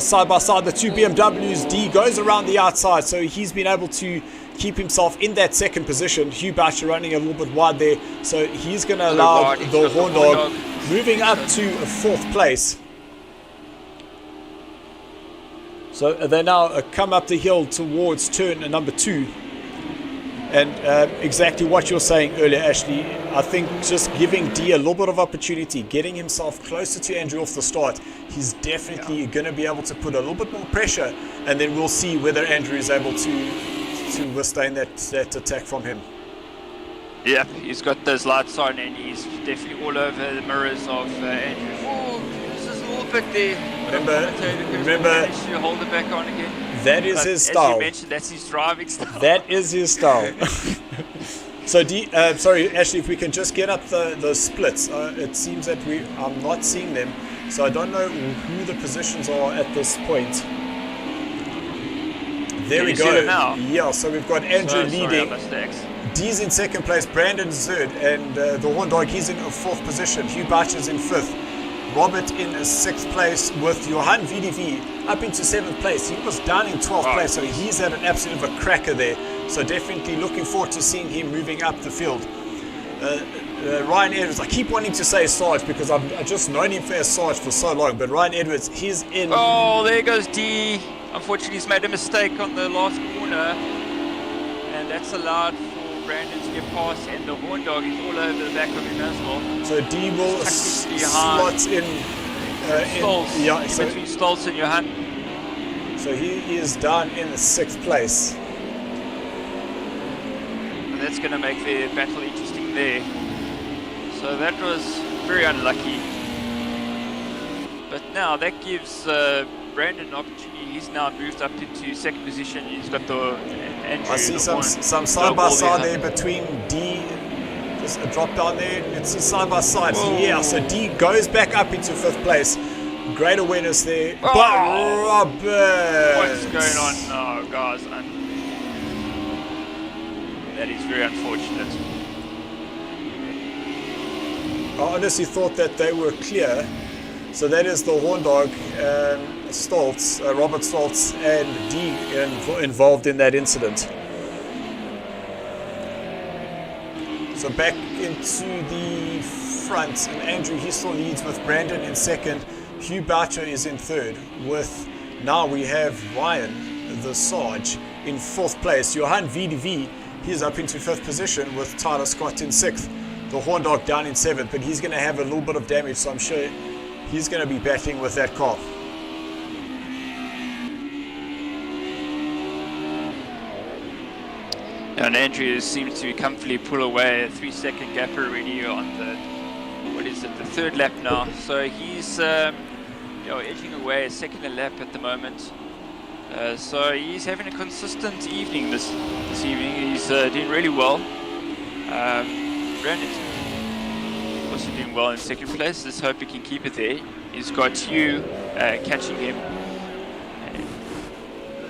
side by side, the 2 BMWs. D goes around the outside, so he's been able to keep himself in that second position. Hugh Boucher running a little bit wide there, so he's going to allow the Horn Dog moving up to 4th place. So they now come up the hill towards turn number 2. And exactly what you're saying earlier, Ashley, I think just giving D a little bit of opportunity, getting himself closer to Andrew off the start, he's definitely going to be able to put a little bit more pressure, and then we'll see whether Andrew is able to withstand that attack from him. Yeah, he's got those lights on, and he's definitely all over the mirrors of Andrew. Oh, just a little bit there. Remember, to hold it back on again. That is his style. As you mentioned, that's his driving style. That is his style. So, sorry, Ashley, if we can just get up the splits. It seems that I'm not seeing them, so I don't know who the positions are at this point. There we go. Yeah, so we've got Andrew leading. D's in 2nd place, Brandon's 3rd, and the Horn Dog, he's in 4th position. Hugh Boucher's in 5th. Robert in 6th place, with Johan VDV up into 7th place. He was down in 12th place, so he's had an absolute of a cracker there. So definitely looking forward to seeing him moving up the field. Ryan Edwards, I keep wanting to say Sarge because I've just known him as Sarge for so long, but Ryan Edwards, he's in. Oh, there goes D. Unfortunately, he's made a mistake on the last corner, and that's allowed Brandon to get past, and the Horn Dog is all over the back of him as well. So D will slot in between Stoltz and Johan. So he is down in 6th place. And that's going to make the battle interesting there. So that was very unlucky. But now that gives Brandon an opportunity. He's now moved up into 2nd position. He's got the Andrew. I see some side by side there between D. Just a drop down there. It's side by side. Yeah, so D goes back up into 5th place. Great awareness there. But Robert, what's going on now, guys? That is very unfortunate. I honestly thought that they were clear. So that is the Horn Dog, Stoltz, Robert Stoltz, and D involved in that incident. So back into the front, and Andrew, he still leads with Brandon in 2nd. Hugh Boucher is in 3rd. Now we have Ryan, the Sarge, in 4th place. Johan VDV, he's up into 5th position with Tyler Scott in 6th. The Horn Dog down in 7th, but he's going to have a little bit of damage, so I'm sure he's going to be battling with that car. And Andrew seems to comfortably pull away a 3-second gap already on the 3rd lap now. So he's edging away a 2nd lap at the moment. So he's having a consistent evening this evening. He's doing really well. Brandon also doing well in second place. Let's hope he can keep it there. He's got you catching him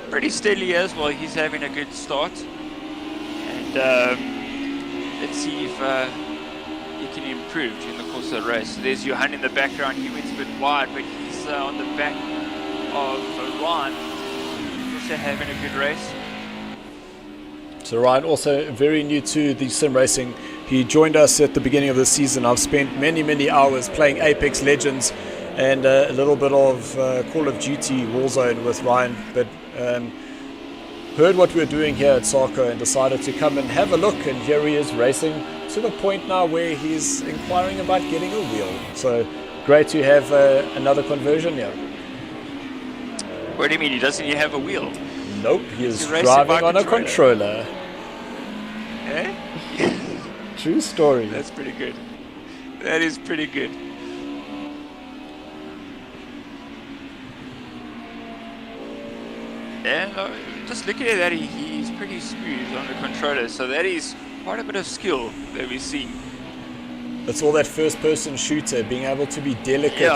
pretty steadily as well. He's having a good start. And let's see if he can improve during the course of the race. So there's Johan in the background. He went a bit wide, but he's on the back of Ryan. Also having a good race. So Ryan, also very new to the sim racing. He joined us at the beginning of the season. I've spent many hours playing Apex Legends and a little bit of Call of Duty Warzone with Ryan, but heard what we're doing here at SARCO and decided to come and have a look, and here he is racing to the point now where he's inquiring about getting a wheel. So great to have another conversion here. What do you mean, doesn't he have a wheel? Nope, he is driving on a controller. Eh? True story. That's pretty good. That is pretty good. And just looking at that, he's pretty smooth on the controller. So that is quite a bit of skill that we see. It's all that first-person shooter, being able to be delicate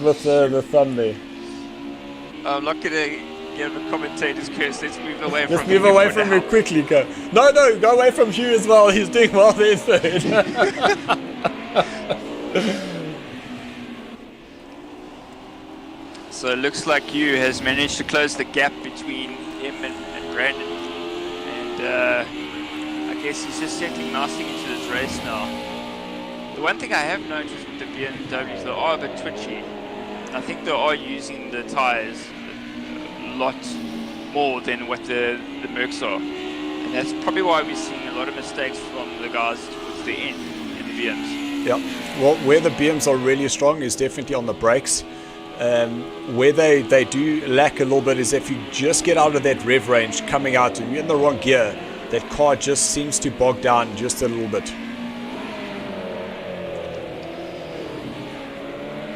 with the thumb there. I'm not going to give a commentator's curse. Let's move away from him. Let's move away from him quickly, go. No, go away from Hugh as well. He's doing well there third. So it looks like Hugh has managed to close the gap between him and Brandon. And I guess he's just settling nicely into this race now. The one thing I have noticed with the BMWs, they are a bit twitchy. I think they are using the tyres a lot more than what the Mercs are. And that's probably why we're seeing a lot of mistakes from the guys towards the end in the BMs. Yeah, well, where the BMs are really strong is definitely on the brakes. Where they do lack a little bit is if you just get out of that rev range coming out and you're in the wrong gear, that car just seems to bog down just a little bit.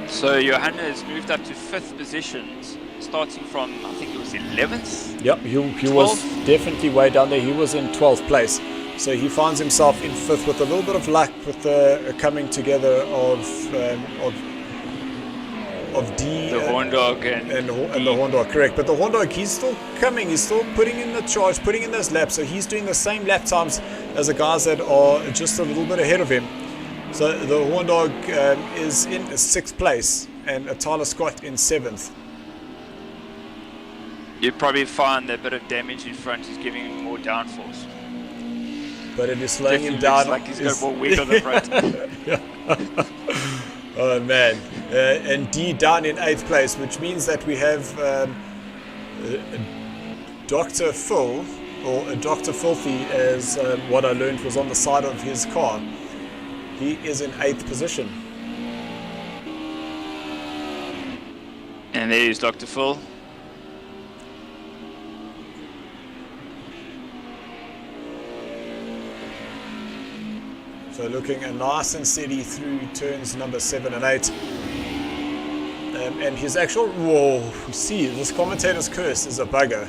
So Johanna has moved up to 5th positions, starting from, I think it was 11th? Yep, he was definitely way down there. He was in 12th place. So he finds himself in 5th with a little bit of luck with the coming together of D, the Horn Dog and the Horn Dog, correct. But the Horn Dog, he's still coming. He's still putting in the charge, putting in those laps. So he's doing the same lap times as the guys that are just a little bit ahead of him. So the Horn Dog is in 6th place and Tyler Scott in 7th. You'd probably find that bit of damage in front is giving him more downforce. But it is slowing him down. down. Like he's got more weight on the front. Oh man. And D down in 8th place, which means that we have Dr. Phil, or Dr. Filthy, as what I learned was on the side of his car. He is in 8th position. And there is Dr. Phil. So looking nice and steady through turns number 7 and 8. And his actual, whoa, you see, this commentator's curse is a bugger.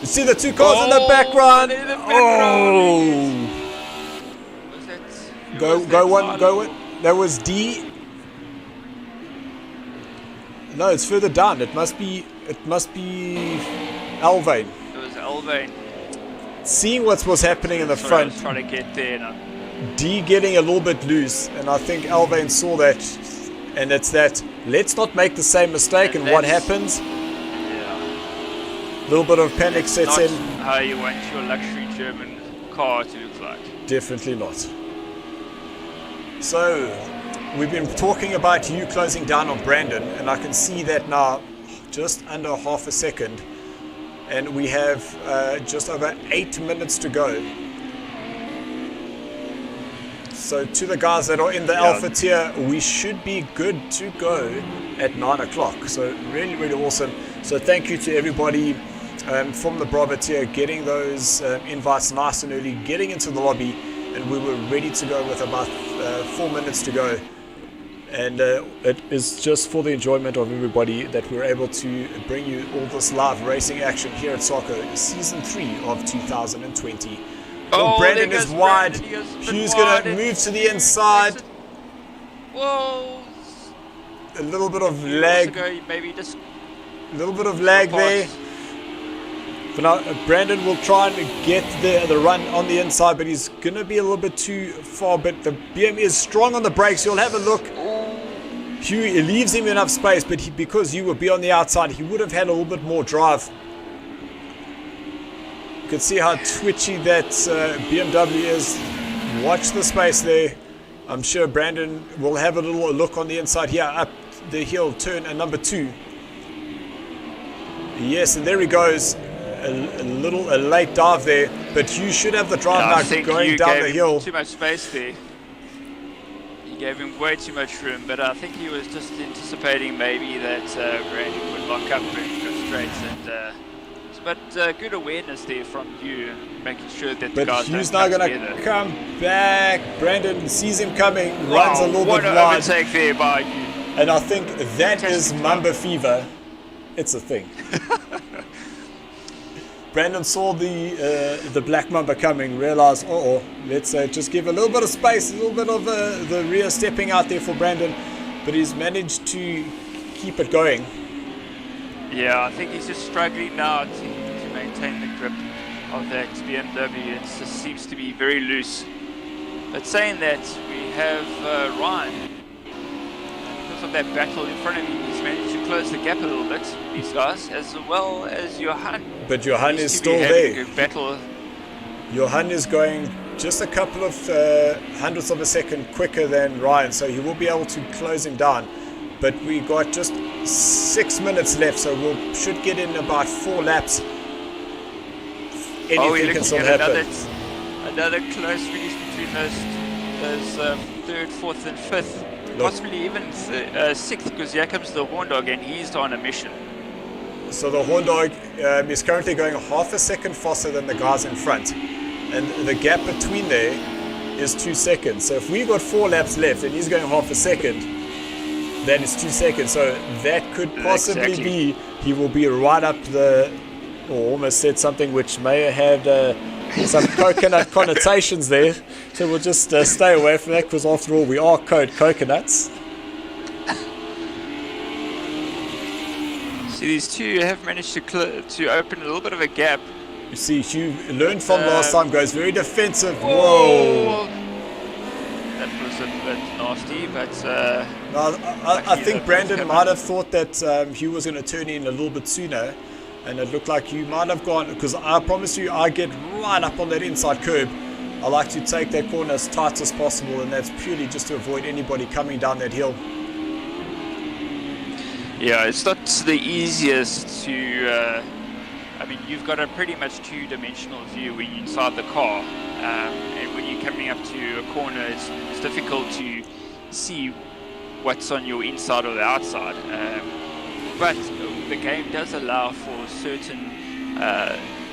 You see the two cars in the background? Go one. That was D. No, it's further down. It must be Alvain. It was Alvain. Seeing what was happening in the front. Trying to get there now. D getting a little bit loose, and I think Alvain saw that, and it's that let's not make the same mistake. And what happens? Yeah. A little bit of panic sets in. How you want your luxury German car to look like? Definitely not. So we've been talking about you closing down on Brandon, and I can see that now, just under half a second, and we have just over 8 minutes to go. So to the guys that are in the Alpha tier, we should be good to go at 9 o'clock. So really, really awesome. So thank you to everybody from the Bravo tier getting those invites nice and early, getting into the lobby, and we were ready to go with about 4 minutes to go. And it is just for the enjoyment of everybody that we're able to bring you all this live racing action here at SARCO Season 3 of 2020. Oh, Brandon there is goes wide. Brandon. He goes a bit Hugh's wide going to and move to the inside. Whoa. A little bit of You lag. also go maybe just A little bit of lag there. past. But now Brandon will try and get the run on the inside, but he's going to be a little bit too far. But the BM is strong on the brakes. You'll have a look. Hugh, it leaves him enough space, but because Hugh would be on the outside, he would have had a little bit more drive. You can see how twitchy that BMW is. Watch the space there. I'm sure Brandon will have a little look on the inside here, up the hill, turn and number 2. Yes, and there he goes. A late dive there, but you should have the drive I now think going you down gave the him hill. too much space there. You gave him way too much room, but I think he was just anticipating maybe that Brandon would lock up and go straight. But good awareness there from you, making sure that the But guys Hugh's don't now come going to together. come back. Brandon sees him coming, runs Wow, a little what bit an wide, overtake there by you. and I think that is Fantastic Mamba fever. It's a thing. Brandon saw the black mamba coming, realized, let's just give a little bit of space, a little bit of the rear stepping out there for Brandon, but he's managed to keep it going. Yeah, I think he's just struggling now to maintain the grip of that BMW. It just seems to be very loose. But saying that, we have Ryan. Because of that battle in front of him, he's managed to close the gap a little bit, these guys, as well as Johan. But Johan is Seems to be still having there. a battle. Johan is going just a couple of hundredths of a second quicker than Ryan, so he will be able to close him down. But we got just 6 minutes left, so we should get in about 4 laps. Anything can still happen. Another close finish between those third, fourth, and fifth. Look. Possibly even sixth, because here comes the Horn Dog, and he's on a mission. So the Horn Dog is currently going half a second faster than the guys in front, and the gap between there is 2 seconds. So if we've got 4 laps left and he's going half a second, then it's 2 seconds. So that could possibly be, he will be right up or almost said something which may have some coconut connotations there. So we'll just stay away from that, because after all, we are coconuts. See, these two have managed to open a little bit of a gap. You see, Hugh learned from last time, goes very defensive. Whoa! That was a bit nasty, but I think Brandon might have thought that Hugh was going to turn in a little bit sooner, and it looked like Hugh might have gone, because I promise you, I get right up on that inside curb. I like to take that corner as tight as possible, and that's purely just to avoid anybody coming down that hill. yeah, it's not the easiest to. I mean, you've got a pretty much two-dimensional view when you're inside the car, and when you're coming up to a corner, it's difficult to see what's on your inside or the outside. But the game does allow for certain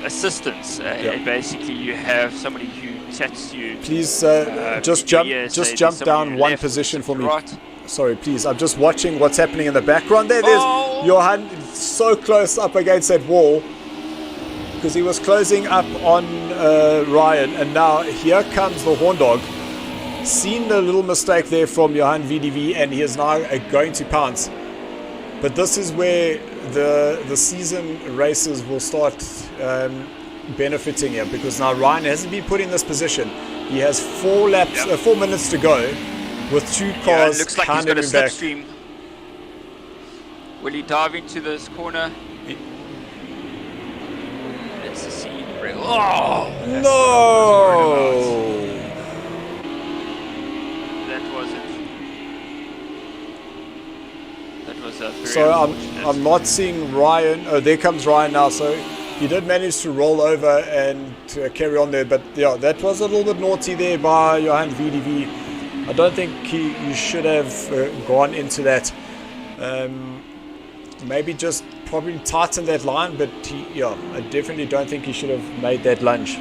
assistance. And basically, you have somebody who chats to you. Please just jump down one position for me. Right. Sorry, please. I'm just watching what's happening in the background. There's Johan so close up against that wall, because he was closing up on Ryan, and now here comes the Horn Dog. Seen the little mistake there from Johan VDV, and he is now going to pounce. But this is where the season races will start benefiting here, because now Ryan hasn't been put in this position. He has 4 minutes to go, with 2 cars looks like he's got a handing him back. slipstream. Will he dive into this corner? Let's see. Oh! No! That wasn't. That was a very So unfortunate. I'm not seeing Ryan. Oh, there comes Ryan now. So he did manage to roll over and carry on there. But yeah, that was a little bit naughty there by Johan VDV. I don't think you should have gone into that. Maybe just probably tighten that line. But I definitely don't think he should have made that lunge.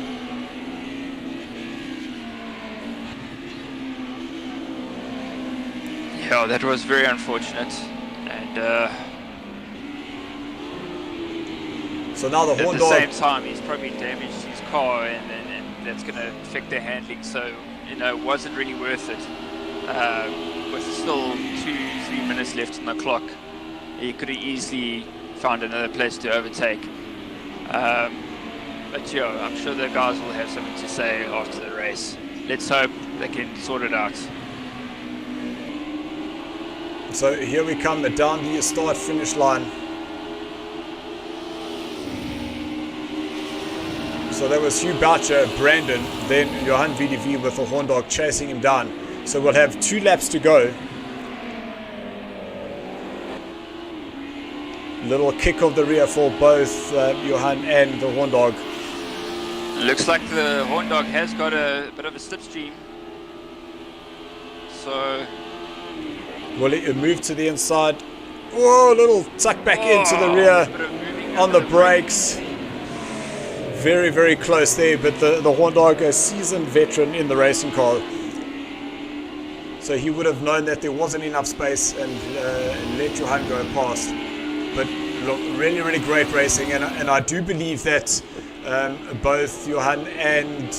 Yeah, that was very unfortunate. And So now the at Horn the Dog. same time, he's probably damaged his car and that's going to affect their handling. So, you know, it wasn't really worth it. With still 2-3 minutes left on the clock, he could have easily found another place to overtake. But yeah, I'm sure the guys will have something to say after the race. Let's hope they can sort it out. So here we come down the start-finish line. So that was Hugh Boucher, Brandon, then Johan VDV with the horn dog chasing him down. So we'll have 2 laps to go. Little kick of the rear for both Johan and the horn dog. Looks like the horn dog has got a bit of a slipstream. So will it move to the inside? Whoa, little tuck back into the rear on the brakes. Very, very close there, but the horn dog, a seasoned veteran in the racing car. So he would have known that there wasn't enough space and let Johan go past. But look, really, really great racing, and I do believe that both Johan and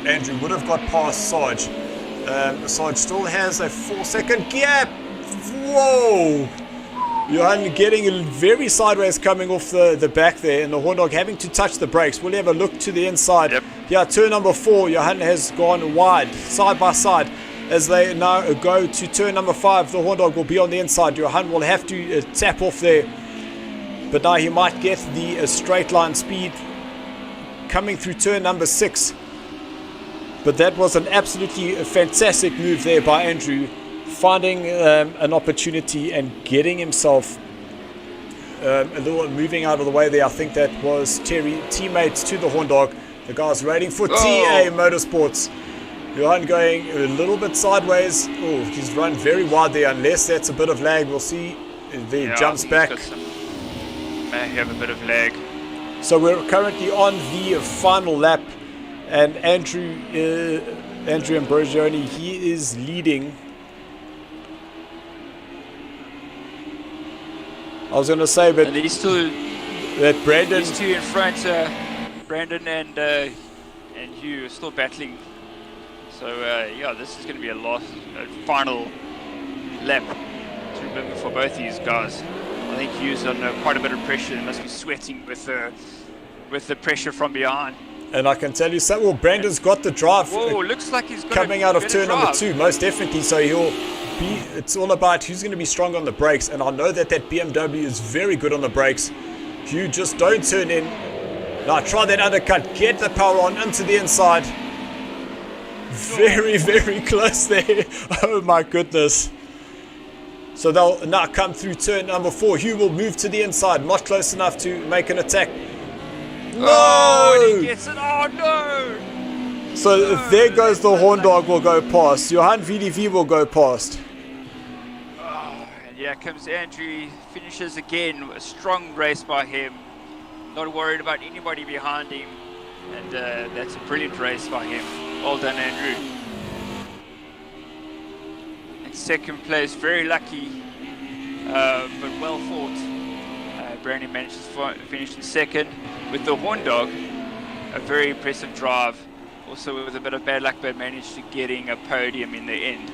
Andrew would have got past Sarge. Sarge still has a 4-second gap. Whoa! Johan getting very sideways coming off the back there, and the horn dog having to touch the brakes. We'll have a look to the inside. Yep. Yeah, turn number 4, Johan has gone wide, side by side. As they now go to turn number 5, the horn dog will be on the inside. Johan will have to tap off there. But now he might get the straight line speed coming through turn number 6. But that was an absolutely fantastic move there by Andrew, finding an opportunity and getting himself a little moving out of the way there. I think that was Terry, teammates to the horn dog. The guys waiting for TA Motorsports. Johan going a little bit sideways. Oh, he's run very wide there, unless that's a bit of lag. We'll see. There jumps back. May have a bit of lag. So we're currently on the final lap, and Andrew Ambrosioni, he is leading. I was going to say, but and he's still that Brandon, these 2 in front, Brandon and Hugh are still battling. So yeah, this is going to be a final lap to remember for both these guys. I think Hugh's under quite a bit of pressure. He must be sweating with the pressure from behind. and I can tell you so. Well, Brandon's got the drive. Whoa, looks like he's got coming out of turn number 2, most definitely. So he'll be. It's all about who's going to be strong on the brakes, and I know that BMW is very good on the brakes. You just don't turn in. Now try that undercut. Get the power on into the inside. Very, very close there. Oh my goodness. So they'll now come through turn number 4. Hugh will move to the inside. Not close enough to make an attack. No! Oh, and he gets it. Oh no! So there goes the horn dog will go past. Johan VDV will go past. Oh, and here comes Andrew. Finishes again. A strong race by him. Not worried about anybody behind him. And that's a brilliant race by him. Well done, Andrew. In second place, very lucky, but well fought. Brandon managed to finish in second. With the horn dog, a very impressive drive. Also with a bit of bad luck, but managed to getting a podium in the end.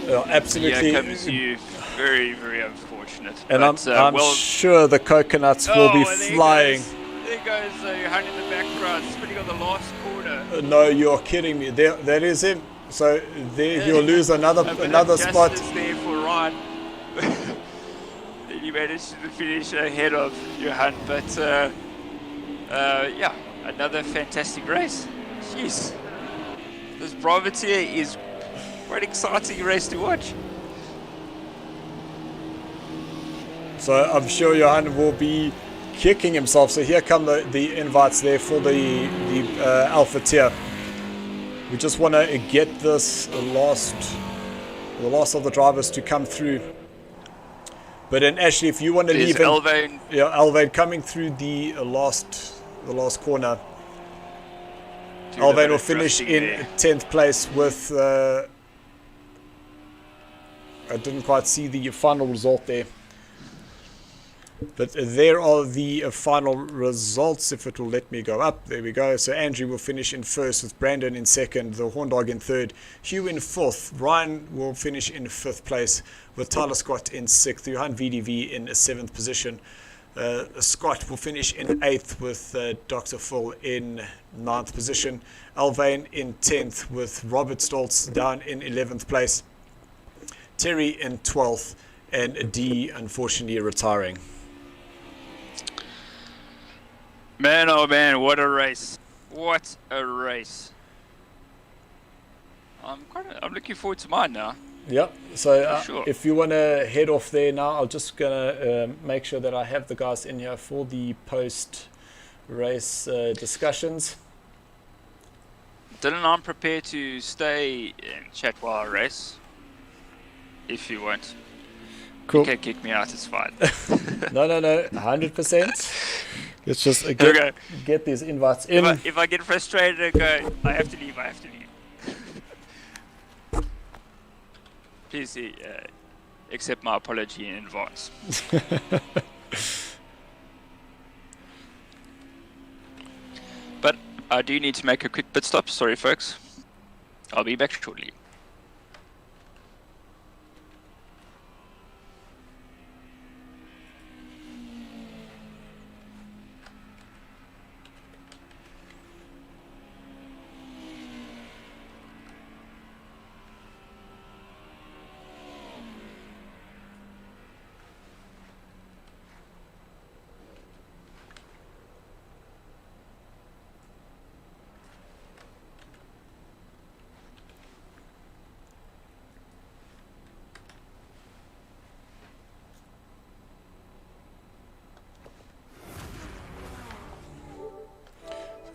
Absolutely. Here comes you. Very, very unfortunate. And but, I'm sure the coconuts will be flying. There goes Johan in the background, spinning on the last corner. No, you're kidding me. There, that is him. So there he'll lose another spot. There for Ryan. He managed to finish ahead of Johan, but yeah, another fantastic race. Jeez, this Privateer is quite an exciting race to watch. So I'm sure Johan will be kicking himself. So here come the invites there for the Alpha tier. We just want to get this the last of the drivers to come through. But then Ashley, if you want to leave Alvain. Yeah, Alvain coming through the last corner. Alvain will finish in 10th place with I didn't quite see the final result there. But there are the final results, if it will let me go up. There we go. So Andrew will finish in first, with Brandon in second, the Horndog in third, Hugh in fourth, Ryan will finish in fifth place, with Tyler Scott in sixth, Johan VDV in seventh position. Scott will finish in eighth, with Dr. Phil in ninth position, Alvain in 10th, with Robert Stoltz down in 11th place, Terry in 12th, and D unfortunately retiring. Man, oh man, what a race. What a race. I'm looking forward to mine now. Yep, so Sure. if you want to head off there now, I'm just going to make sure that I have the guys in here for the post-race discussions. Dylan, I'm prepared to stay and chat while I race. If you want. Cool. You can kick me out, it's fine. No, 100%. Let's just get these invites in. If I get frustrated and go, I have to leave. Please accept my apology in advance. But I do need to make a quick pit stop. Sorry, folks. I'll be back shortly.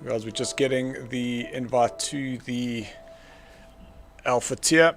Guys, we're just getting the invite to the Alpha tier.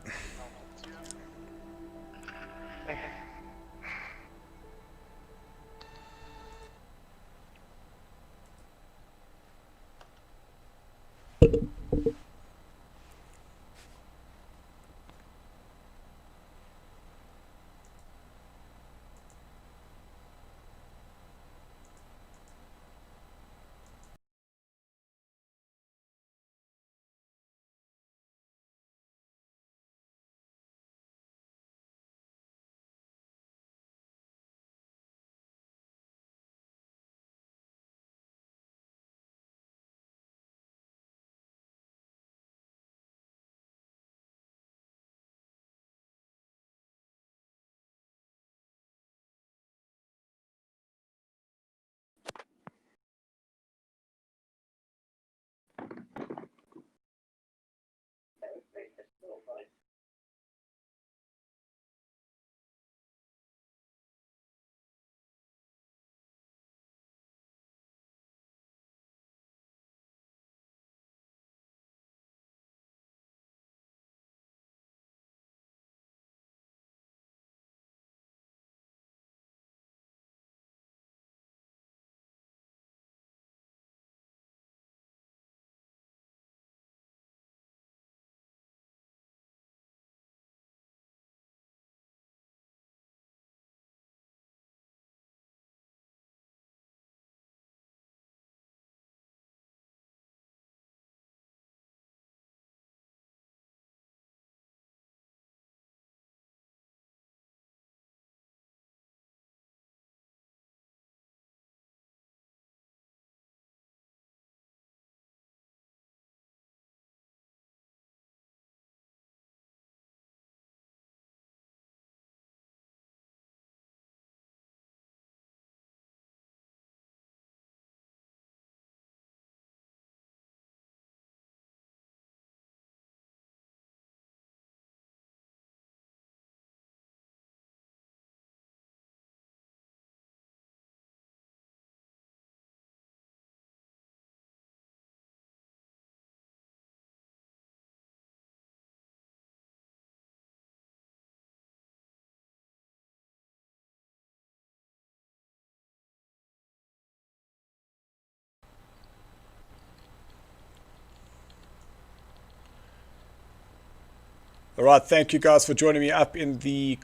All right, thank you guys for joining me up in the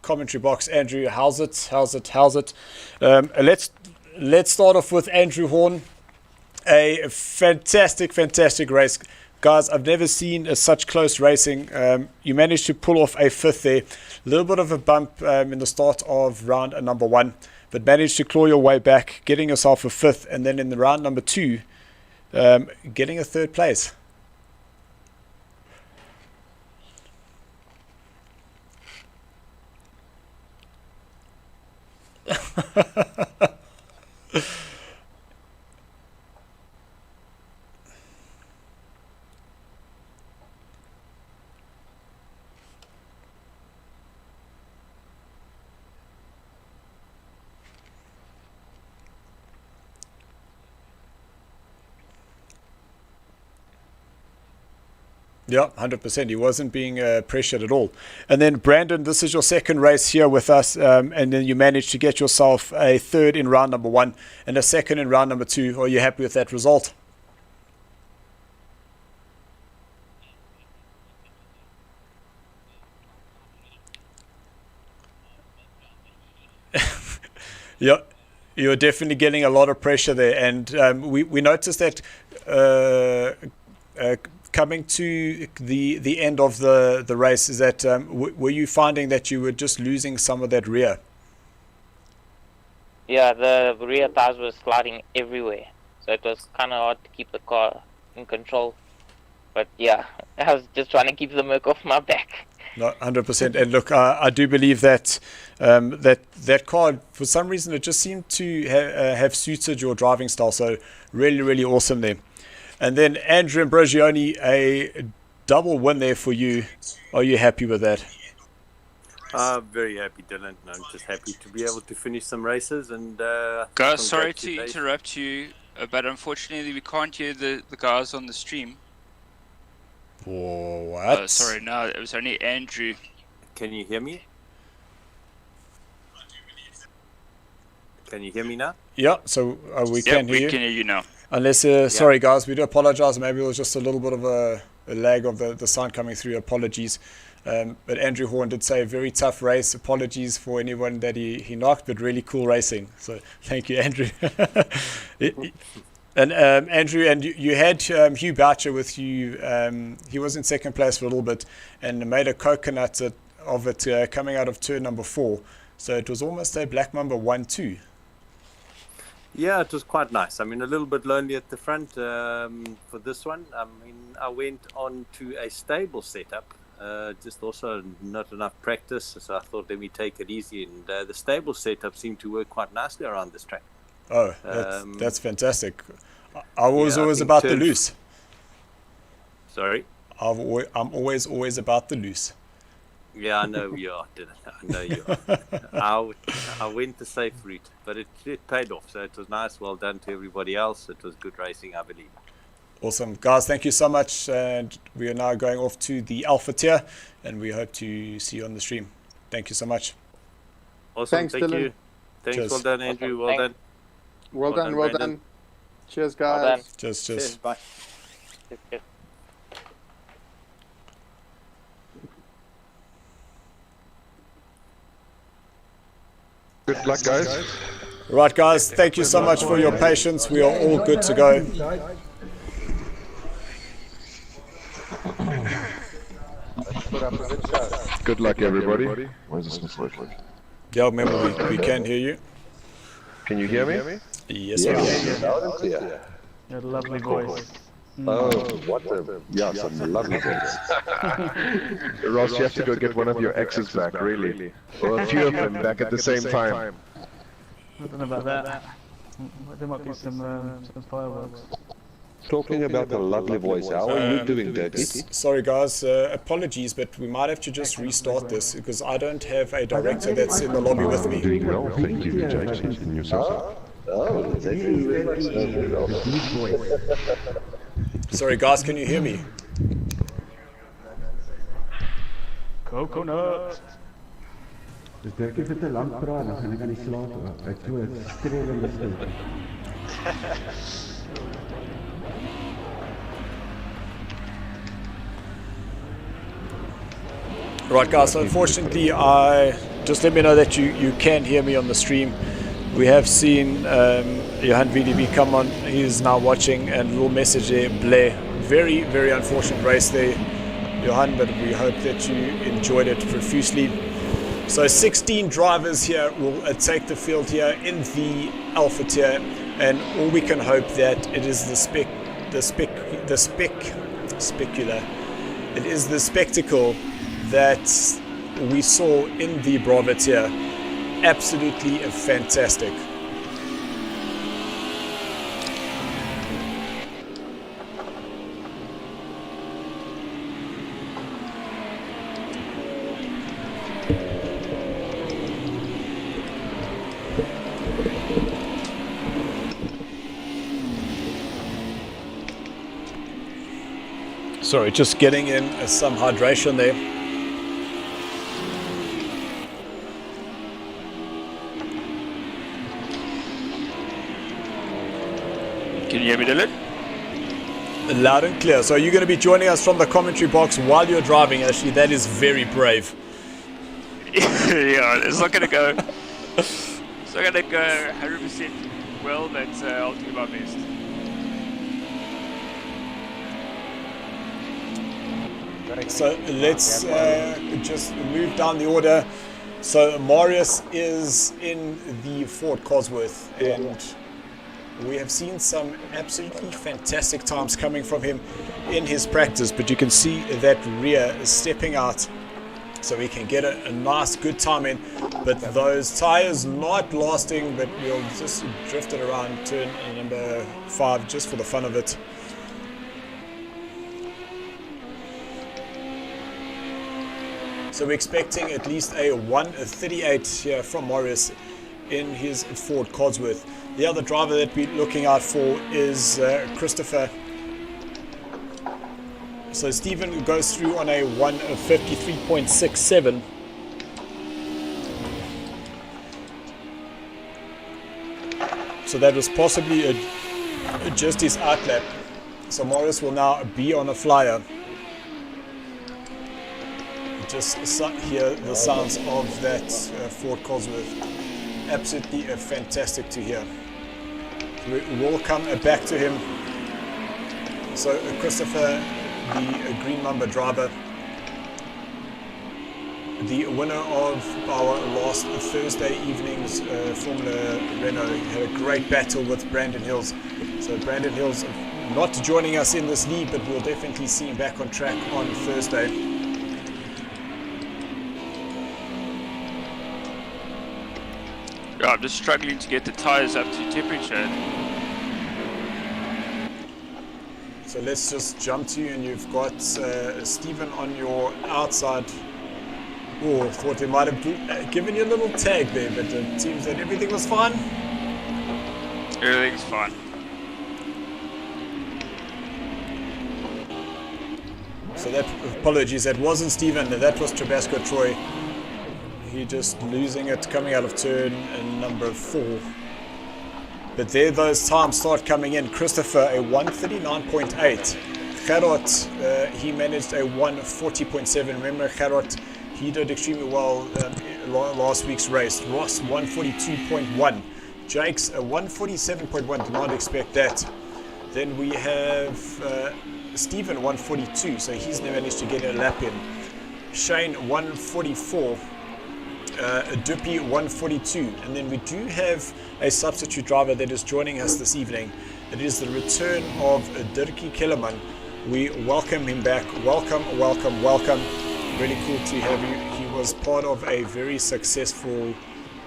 commentary box. Andrew, how's it? Let's start off with Andrew Horn. A fantastic race. Guys, I've never seen such close racing. You managed to pull off a 5th there. A little bit of a bump in the start of round number 1, but managed to claw your way back, getting yourself a 5th, and then in the round number 2, getting a 3rd place. Yeah, 100%. He wasn't being pressured at all. And then, Brandon, this is your 2nd race here with us, and then you managed to get yourself a 3rd in round number 1 and a 2nd in round number 2. Are you happy with that result? Yeah, you're definitely getting a lot of pressure there. And we noticed that coming to the end of the race, is that were you finding that you were just losing some of that rear? Yeah, the rear tires were sliding everywhere, so it was kind of hard to keep the car in control. But yeah, I was just trying to keep the Merc off my back. No, 100%. And look, I do believe that that car, for some reason, it just seemed to have suited your driving style. So really awesome there. And then Andrew Ambrosioni, a double win there for you. Are you happy with that? Very happy, Dylan. I'm just happy to be able to finish some races. And guys, sorry to interrupt you, but unfortunately we can't hear the guys on the stream. What? Sorry, no, it was only Andrew. Can you hear me? Can you hear me now? Yeah, so we can hear you. We can hear you now. Unless, sorry guys, we do apologize. Maybe it was just a little bit of a lag of the sound coming through. Apologies. But Andrew Horn did say a very tough race. Apologies for anyone that he knocked, but really cool racing. So thank you, Andrew. And Andrew, and you had Hugh Boucher with you. He was in 2nd place for a little bit and made a coconut of it coming out of turn number 4. So it was almost a Black Mamba 1-2. Yeah, it was quite nice. I mean, a little bit lonely at the front for this one. I mean, I went on to a stable setup. Just also not enough practice, so I thought let me take it easy. And the stable setup seemed to work quite nicely around this track. Oh, that's fantastic. I was always about the loose. Sorry? I'm always about the loose. Yeah, I know you are, Dylan. I know you are. I went the safe route, but it paid off, so it was nice. Well done to everybody else. It was good racing, I believe. Awesome. Guys, thank you so much. And we are now going off to the Alpha tier, and we hope to see you on the stream. Thank you so much. Awesome. Thanks, Thank Dylan. you. Thanks. Cheers. Well done, Andrew. Well done. Well done. Brandon. Cheers, guys. Well done. Cheers. Bye. Good. Good luck, guys. Right, guys, thank you so much for your patience. We are all good to go. Good luck, everybody. Why is this not working? Yeah, remember, we can hear you. Can you hear me? Yes, we can. Loud and clear. Your lovely voice. Oh, what a... Yeah, some lovely voice. Ross, you have to go get one of your exes back, really. Or a few of them back at the same time. I don't know about that. There might be some fireworks. Talking about the lovely voice, how are you doing, Daddy? Sorry, guys. Apologies, but we might have to just restart this because I don't have a director that's in the lobby with me. Doing well, thank you, Jackson. And yourself? Oh, thank you. Sorry, guys, can you hear me? Coconut. Dus Dirk is te lang praat, dan gaan ek aan die slaap. Ek toe 'n streelende stil. Right, guys, so unfortunately I just let me know that you can hear me on the stream. We have seen Johan VDB come on. He is now watching, and little message there, Blair. Very, very unfortunate race there, Johan, but we hope that you enjoyed it profusely. So 16 drivers here will take the field here in the Alpha tier, and all we can hope that it is the spectacle that we saw in the Bravo tier. Absolutely fantastic. Sorry, just getting in some hydration there. Can you hear me, Dylan? Loud and clear. So you're going to be joining us from the commentary box while you're driving. Actually, that is very brave. Yeah, it's not going to go. It's not going to go 100% well, but I'll do my best. So let's just move down the order. So Marius is in the Ford Cosworth, and we have seen some absolutely fantastic times coming from him in his practice, but you can see that rear is stepping out so we can get a nice good time in, but those tires not lasting, but we'll just drift it around turn number 5 just for the fun of it. So we're expecting at least a 1:38 here from Morris in his Ford Cosworth. The other driver that we're looking out for is Christopher. So Steven goes through on a 1:53.67. So that was possibly just his outlap. So Morris will now be on a flyer. Just hear the sounds of that Ford Cosworth. Absolutely fantastic to hear. We will come back to him. So Christopher, the green number driver, the winner of our last Thursday evening's Formula Renault, had a great battle with Brandon Hills. So Brandon Hills not joining us in this lead, but we'll definitely see him back on track on Thursday. Yeah, I'm just struggling to get the tires up to temperature. So let's just jump to you, and you've got Steven on your outside. Oh, thought they might have given you a little tag there, but it seems that everything was fine. Everything's fine. So that, apologies, that wasn't Steven, that was Tabasco Troy. He just losing it coming out of turn number 4. But there those times start coming in. Christopher a 1:39.8. Gerard, he managed a 1:40.7. Remember Gerard, he did extremely well last week's race. Ross 1:42.1. Jake's a 1:47.1. Did not expect that. Then we have Steven 1:42, so he's managed to get a lap in. Shane 1:44. Duppy 1:42, and then we do have a substitute driver that is joining us this evening. It is the return of Dirkie Kellerman. We welcome him back. Welcome. Really cool to have you. He was part of a very successful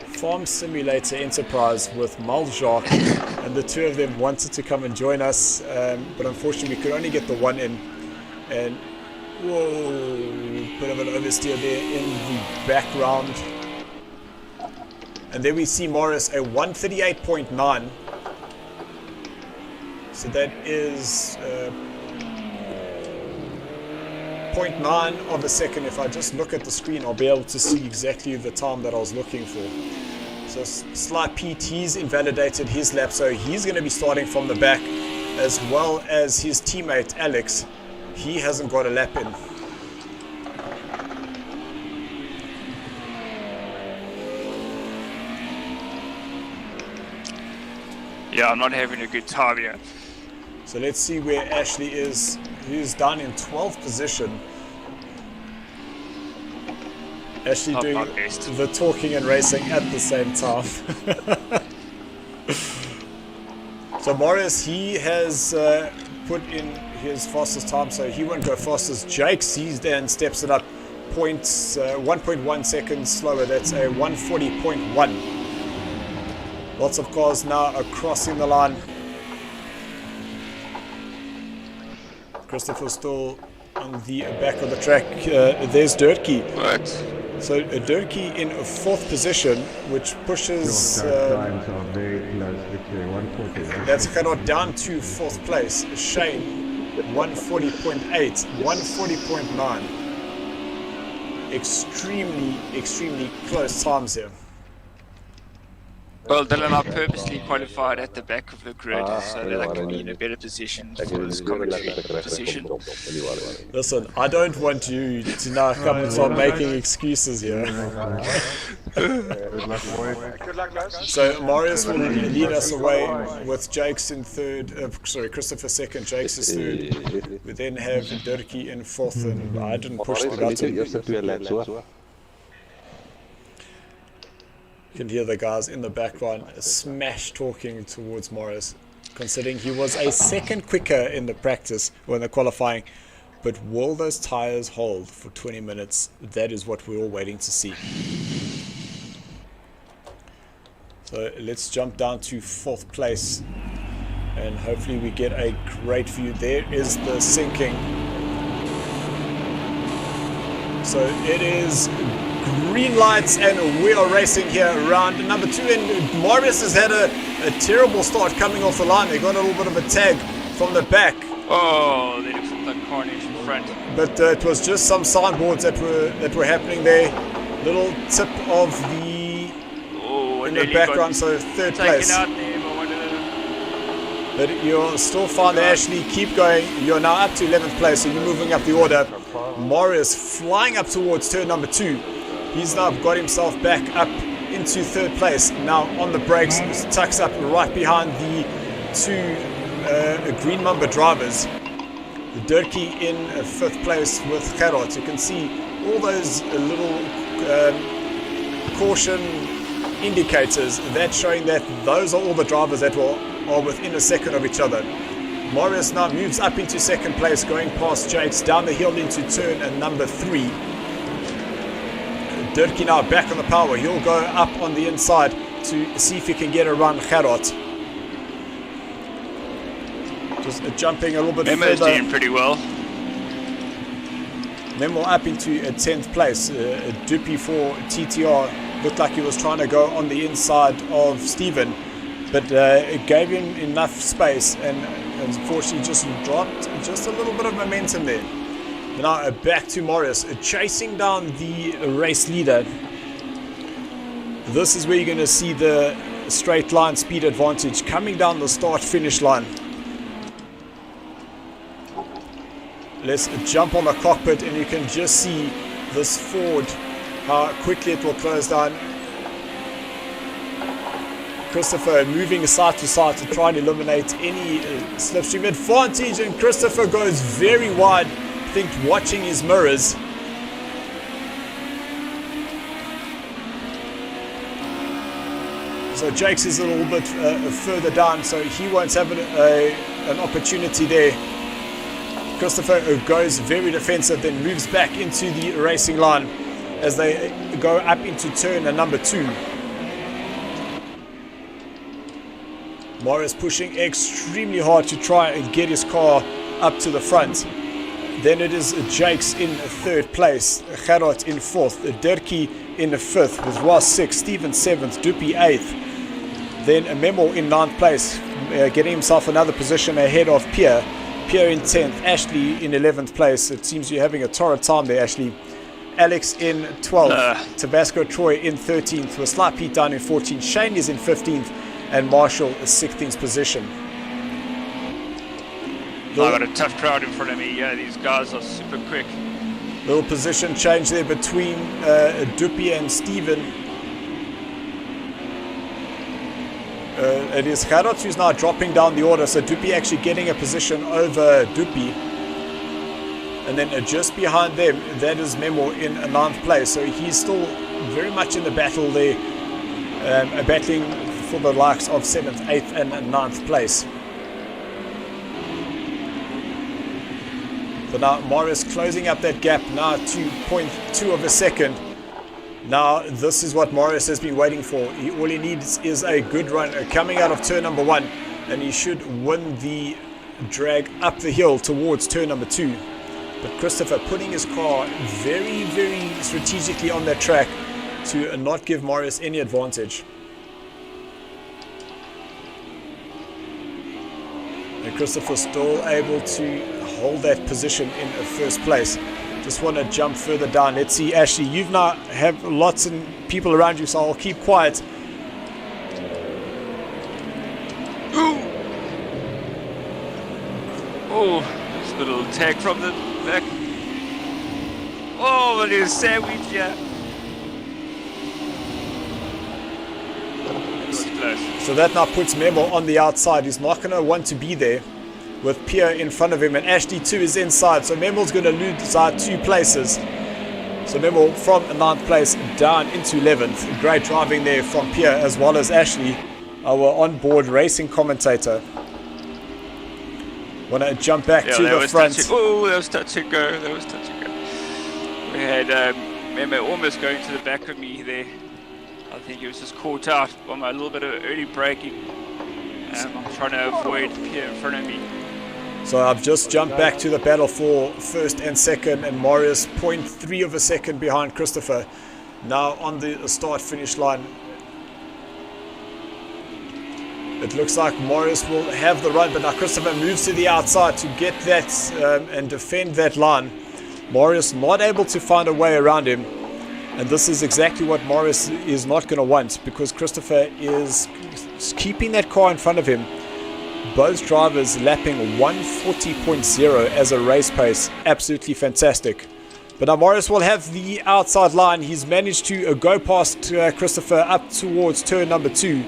farm simulator enterprise with Maljak, and the two of them wanted to come and join us, but unfortunately we could only get the one in, and whoa, bit of an oversteer there in the background. And then we see Morris a 1:38.9. So that is 0.9 of a second. If I just look at the screen, I'll be able to see exactly the time that I was looking for. So slight PT, he's invalidated his lap, so he's going to be starting from the back, as well as his teammate Alex. He hasn't got a lap in. Yeah, I'm not having a good time here. So let's see where Ashley is, who's down in 12th position. Ashley Not doing my best. the talking and racing at the same time. So Morris, he has put in his fastest time, so he won't go fast as Jakes. He then steps it up 1.1 seconds slower. That's a 140.1. Lots of cars now are crossing the line. Christopher still on the back of the track. There's Durkee. But So Durkee in 4th position, which pushes Times are very close, Victor. 140. that's Gerard down to 4th place. Shane 140.8, 140.9. Extremely close times here. well, Dylan, I purposely qualified at the back of the grid so that I can be in a better position for this commentary position. Listen, I don't want you to now come and start making excuses here. Good luck, guys. So Marius will lead us away with Jakes in 3rd, Christopher 2nd, Jakes is 3rd. We then have Durkee in 4th, and I didn't push the button. You can hear the guys in the background smash talking towards Morris, considering he was a second quicker in the practice or in the qualifying. But will those tires hold for 20 minutes? That is what we're all waiting to see. So let's jump down to 4th place, and hopefully we get a great view. There is the sinking. So it is green lights, and we are racing here around number 2. And Marius has had a terrible start coming off the line. They got a little bit of a tag from the back, Oh, they looks like the carnage in front. but it was just some signboards that were happening there. Little tip of the Oh, in the background, so 3rd place. Taken out there by one of them. But you're still fine there, Ashley. Keep going. You're now up to 11th place, so you're moving up the order. Marius flying up towards turn number 2. He's now got himself back up into 3rd place. Now on the brakes, tucks up right behind the 2 Green Mamba drivers. Durkee in 5th place with Gerard. You can see all those little caution indicators that's showing that those are all the drivers that are within a second of each other. Marius now moves up into 2nd place, going past Jakes down the hill into turn number 3. Durkee now back on the power. He'll go up on the inside to see if he can get around Gerard. Just jumping a little bit Emma's further. doing pretty well. Then we're up into 10th place. Duppy for TTR looked like he was trying to go on the inside of Steven, but it gave him enough space, and unfortunately just dropped just a little bit of momentum there. Now back to Morris, chasing down the race leader. This is where you're going to see the straight line speed advantage coming down the start-finish line. Let's jump on the cockpit, and you can just see this Ford, how quickly it will close down. Christopher moving side to side to try and eliminate any slipstream advantage, and Christopher goes very wide, I think watching his mirrors. So Jakes is a little bit further down, so he won't have an opportunity there. Christopher goes very defensive, then moves back into the racing line as they go up into turn number 2. Morris pushing extremely hard to try and get his car up to the front. Then it is Jakes in 3rd place, Gerard in 4th, Durkee in 5th with Ross 6th, Steven 7th, Duppy 8th. Then Memo in 9th place, getting himself another position ahead of Pierre in 10th, Ashley in 11th place. It seems you're having a torrid time there, Ashley. Alex in 12th, Tabasco Troy in 13th, with Slight Pete down in 14th, Shane is in 15th, and Marshall is 16th position. I got a tough crowd in front of me. Yeah, these guys are super quick. Little position change there between Duppy and Steven. it is Gerard who's now dropping down the order, so Dupi actually getting a position over Dupi. And then just behind them, that is Memo in 9th place, so he's still very much in the battle there, battling for the likes of 7th, 8th and 9th place. So now Morris closing up that gap now to 0.2 of a second. Now this is what Morris has been waiting for. All he needs is a good run coming out of turn number 1, and he should win the drag up the hill towards turn number 2. But Christopher putting his car very, very strategically on that track to not give Morris any advantage. And Christopher still able to hold that position in first place. Just want to jump further down. Let's see, Ashley, you've now have lots of people around you, so I'll keep quiet. Ooh. Oh, this little tag from the back. Oh, it is sandwich, yeah. So that now puts Memo on the outside. He's not going to want to be there with Pierre in front of him, and Ashley too is inside, so Memo's going to lose out 2 places. So Memo from 9th place down into 11th. Great driving there from Pierre as well as Ashley, our onboard racing commentator. Want to jump back to the front. Oh, that was touch and go. We had Memo almost going to the back of me there. I think he was just caught out by my little bit of early braking. I'm trying to avoid Pierre in front of me. So I've just jumped back to the battle for 1st and 2nd, and Marius 0.3 of a second behind Christopher. Now on the start-finish line. It looks like Marius will have the run, but now Christopher moves to the outside to get that and defend that line. Marius not able to find a way around him. And this is exactly what Marius is not going to want, because Christopher is keeping that car in front of him. Both drivers lapping 140.0 as a race pace. Absolutely fantastic. But now Marius will have the outside line. He's managed to go past Christopher up towards turn number 2.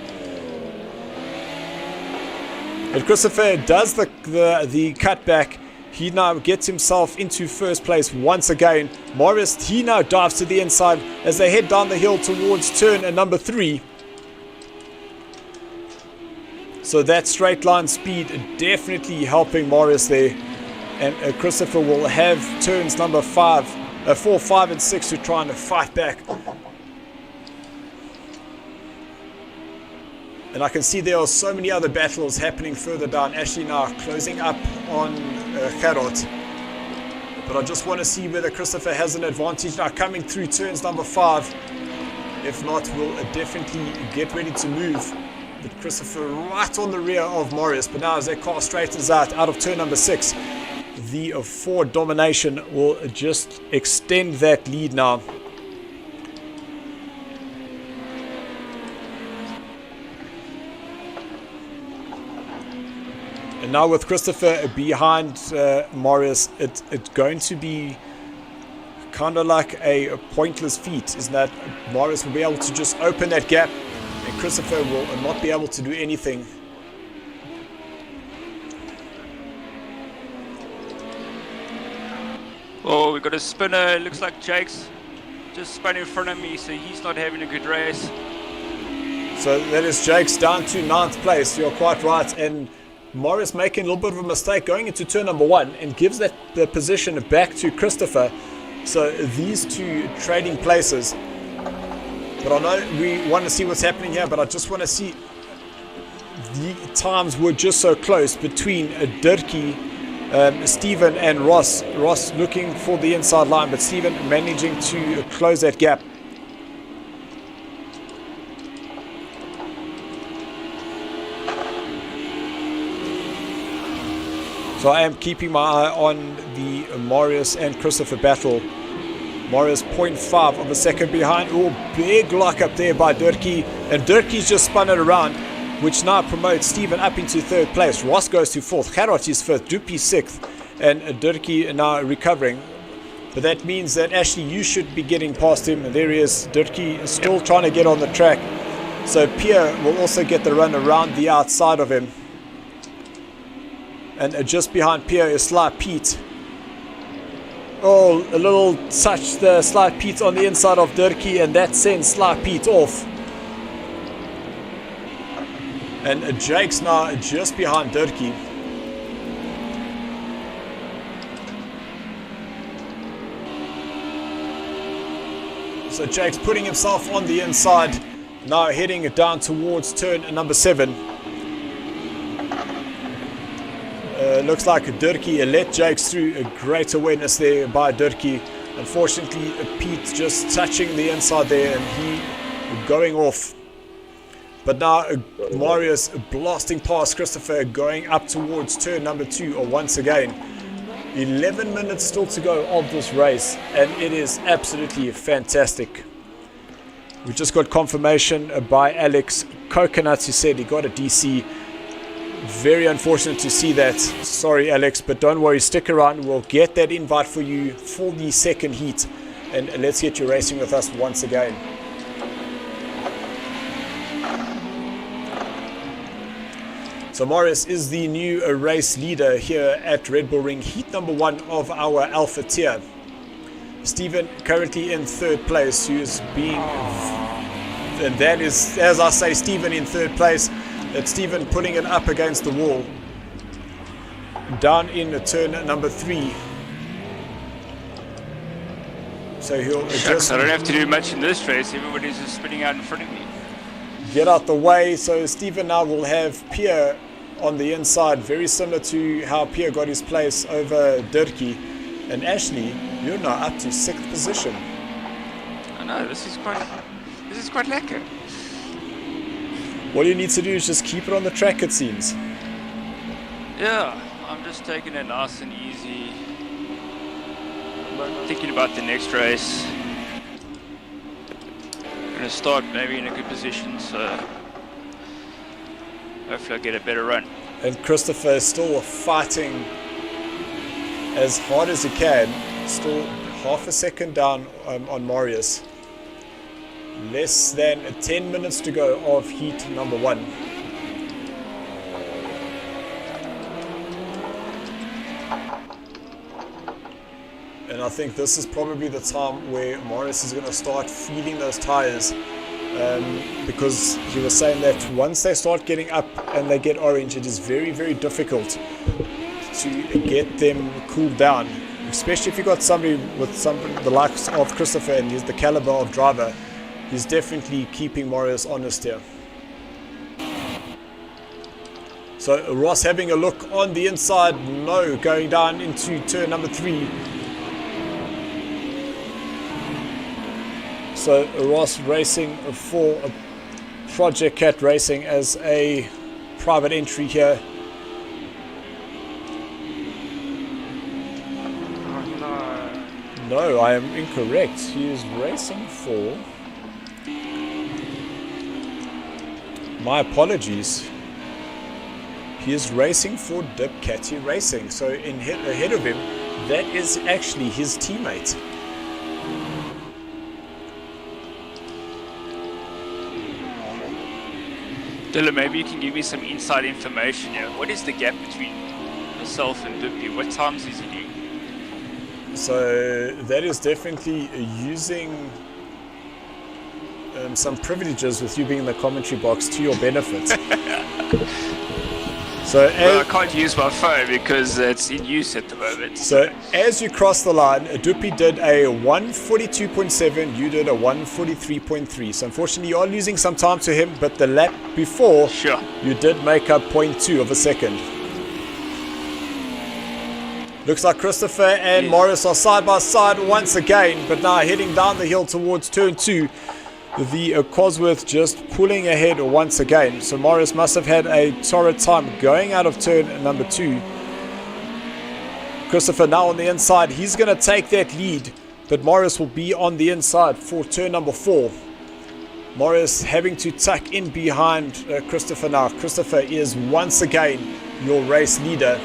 But Christopher does the cutback. He now gets himself into first place once again. Marius, he now dives to the inside as they head down the hill towards turn number 3. So that straight line speed definitely helping Marius there. And Christopher will have turns number 4, 5 and 6 to try and fight back. And I can see there are so many other battles happening further down. Ashley now closing up on Gerard. But I just want to see whether Christopher has an advantage now coming through turns number 5. If not, we'll definitely get ready to move. But Christopher right on the rear of Marius. But now as that car straightens out of turn number 6, the Ford domination will just extend that lead now. And now with Christopher behind Marius, it's going to be kind of like a pointless feat, isn't that? Marius will be able to just open that gap, and Christopher will not be able to do anything. Oh, we've got a spinner. It looks like Jake's just spun in front of me, so he's not having a good race. So that is Jake's down to 9th place. You're quite right. And Marius making a little bit of a mistake going into turn number 1 and gives the position back to Christopher. So these two trading places. But I know we want to see what's happening here, but I just want to see the times were just so close between Dirkie, Steven and Ross. Ross looking for the inside line, but Steven managing to close that gap. So I am keeping my eye on the Marius and Christopher battle. Marius 0.5 of a second behind. Oh, big lock up there by Dirkie. And Dirkie's just spun it around, which now promotes Steven up into 3rd place. Ross goes to 4th. Gerard is 5th. Dupi 6th. And Dirkie now recovering. But that means that Ashley, you should be getting past him. And there he is. Dirkie is still trying to get on the track. So Pierre will also get the run around the outside of him. And just behind Pierre is Sly Pete. Oh, a little touch the Sly Pete on the inside of Dirkie, and that sends Sly Pete off. And Jake's now just behind Dirkie. So Jake's putting himself on the inside, now heading down towards turn number 7. Looks like Dirkie let Jakes through. A great awareness there by Dirkie. Unfortunately, Pete just touching the inside there and he going off. But now Marius blasting past Christopher, going up towards turn number 2 once again. 11 minutes still to go of this race, and it is absolutely fantastic. We just got confirmation by Alex Coconuts, who said he got a DC. Very unfortunate to see that. Sorry, Alex, but don't worry, stick around. We'll get that invite for you for the second heat, and let's get you racing with us once again. So Marius is the new race leader here at Red Bull Ring, heat number 1 of our Alpha tier. Steven currently in 3rd place, who is being, and that is, as I say, Steven in 3rd place. That's Steven putting it up against the wall. Down in turn number 3. So he'll just... I don't have to do much in this race. Everybody's just spinning out in front of me. Get out the way. So Steven now will have Pierre on the inside, very similar to how Pierre got his place over Dirkie. And Ashley, you're now up to 6th position. I know, this is quite lekker. All you need to do is just keep it on the track, it seems. Yeah, I'm just taking it nice and easy. Thinking about the next race. Gonna start maybe in a good position, so hopefully I'll get a better run. And Christopher is still fighting as hard as he can, still half a second down on Marius. Less than 10 minutes to go of heat number 1. And I think this is probably the time where Marius is going to start feeling those tires, because he was saying that once they start getting up and they get orange, it is very, very difficult to get them cooled down, especially if you've got somebody with the likes of Christopher and he's the caliber of driver. He's definitely keeping Marius honest here. So Ross having a look on the inside, no, going down into turn number 3. So Ross racing for Project Cat Racing as a private entry here. No, I am incorrect. He is racing for... My apologies. He is racing for Dip Catty Racing. So ahead of him, that is actually his teammate. Dylan, maybe you can give me some inside information here. What is the gap between yourself and Dippy? What times is he doing? So that is definitely using some privileges with you being in the commentary box to your benefit. So well, I can't use my phone because it's in use at the moment. So as you cross the line, Dupi did a 142.7, you did a 143.3. So unfortunately you are losing some time to him, but the lap before, sure, you did make up 0.2 of a second. Looks like Christopher and Morris are side by side once again, but now heading down the hill towards turn 2. The Cosworth just pulling ahead once again. So Morris must have had a torrid time going out of turn number 2. Christopher now on the inside. He's going to take that lead, but Morris will be on the inside for turn number 4. Morris having to tuck in behind Christopher now. Christopher is once again your race leader.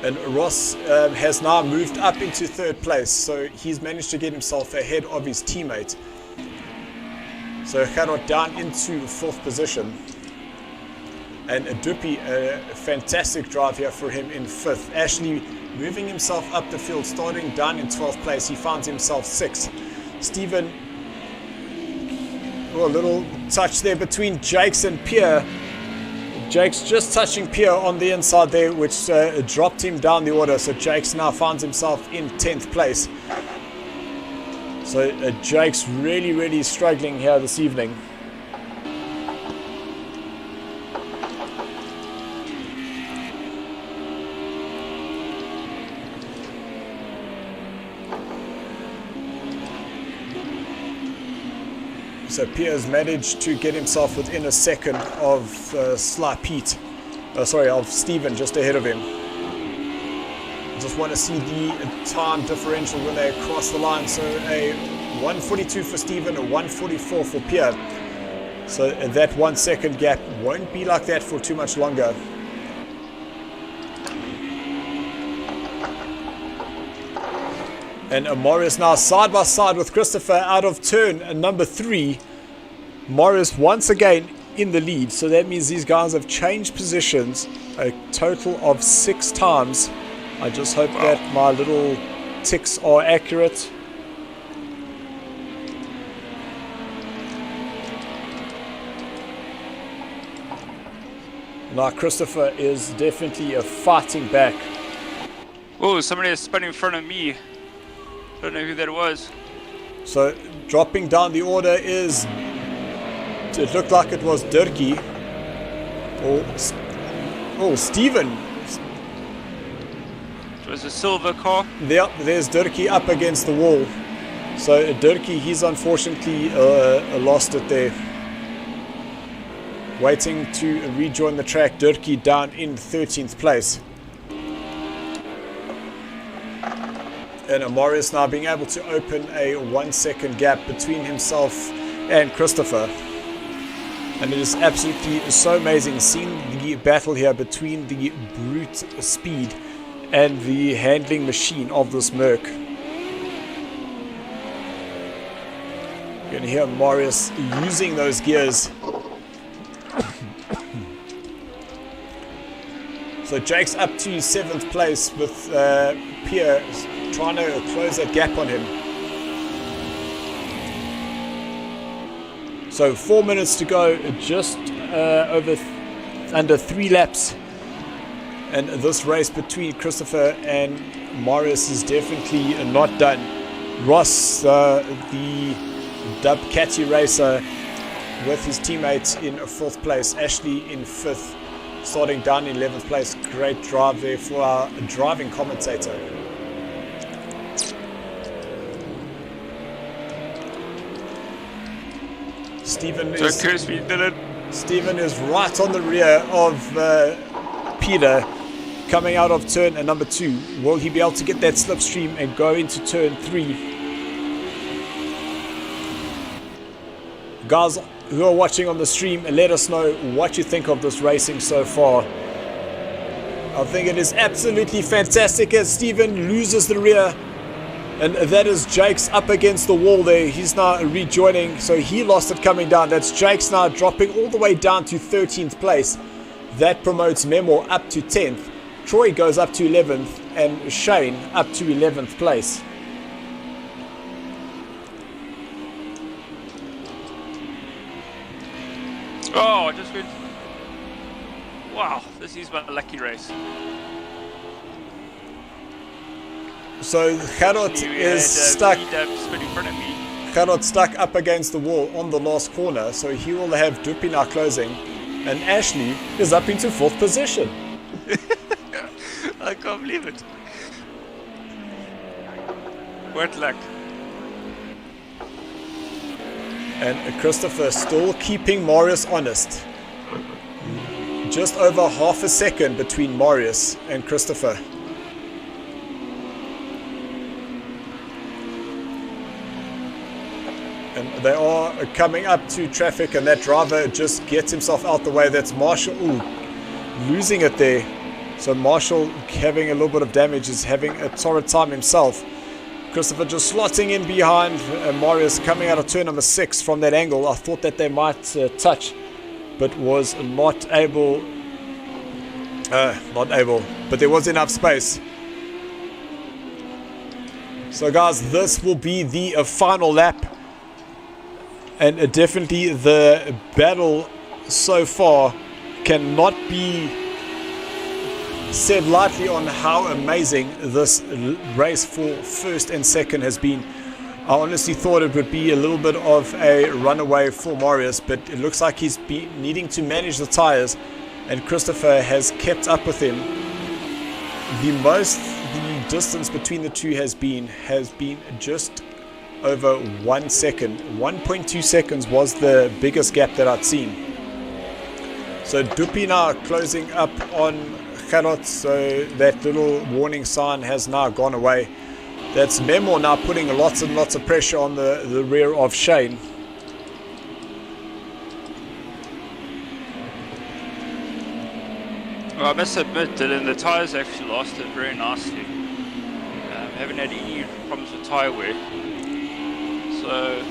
And Ross has now moved up into third place, so he's managed to get himself ahead of his teammate. So Gerard down into fourth position. And Dupi, a fantastic drive here for him in fifth. Ashley moving himself up the field, starting down in 12th place. He finds himself sixth. Steven, a little touch there between Jakes and Pierre. Jakes just touching Pierre on the inside there, which dropped him down the order. So Jakes now finds himself in 10th place. So Jakes really struggling here this evening. So Pierre's managed to get himself within a second of Sly Pete. Of Steven just ahead of him. Just want to see the time differential when they cross the line. So a 1:42 for Steven, a 1:44 for Pierre. So that 1 second gap won't be like that for too much longer. And Morris now side by side with Christopher out of turn number 3. Morris once again in the lead. So that means these guys have changed positions a total of 6 times. I just hope that my little ticks are accurate. Now Christopher is definitely fighting back. Oh, somebody has spun in front of me. Don't know who that was. So dropping down the order is, it looked like it was Dirkie. Oh, Steven. It was a silver car. Yep, there's Dirkie up against the wall. So Dirkie, he's unfortunately lost it there. Waiting to rejoin the track. Dirkie down in 13th place. And Morris now being able to open a 1 second gap between himself and Christopher. And it is absolutely so amazing seeing the battle here between the brute speed and the handling machine of this Merc. You're going to hear Morris using those gears. So Jake's up to 7th place with Pierre trying to close that gap on him. So 4 minutes to go, just under 3 laps. And this race between Christopher and Morris is definitely not done. Ross, the Dub Catty racer, with his teammates in 4th place. Ashley in 5th, starting down in 11th place. Great drive there for our driving commentator. Steven is right on the rear of Peter, coming out of turn number 2. Will he be able to get that slipstream and go into turn 3? Guys who are watching on the stream, let us know what you think of this racing so far. I think it is absolutely fantastic as Steven loses the rear. And that is Jake's up against the wall there. He's now rejoining. So he lost it coming down. That's Jake's now dropping all the way down to 13th place. That promotes Memo up to 10th. Troy goes up to 11th. And Shane up to 11th place. Oh, I just went. Wow, this is my lucky race. So Gerard is stuck. Gerard stuck up against the wall on the last corner, so he will have Dupi now closing, and Ashley is up into 4th position. I can't believe it. What luck. And Christopher still keeping Marius honest. Just over half a second between Marius and Christopher. And they are coming up to traffic, and that driver just gets himself out the way. That's Marshall. Ooh, losing it there. So Marshall having a little bit of damage, is having a torrid time himself. Christopher just slotting in behind Marius, coming out of turn number 6 from that angle. I thought that they might touch, but was not able, but there was enough space. So guys, this will be the final lap, and definitely the battle so far cannot be said lightly on how amazing this race for first and second has been. I honestly thought it would be a little bit of a runaway for Marius, but it looks like he's been needing to manage the tires, and Christopher has kept up with him. The distance between the two has been just over 1 second. 1.2 seconds was the biggest gap that I'd seen. So Dupi now closing up on Gerard, so that little warning sign has now gone away. That's Memo now putting lots and lots of pressure on the rear of Shane. Well, I must admit, Dylan, the tyres actually lasted very nicely. Haven't had any problems with tyre wear. So,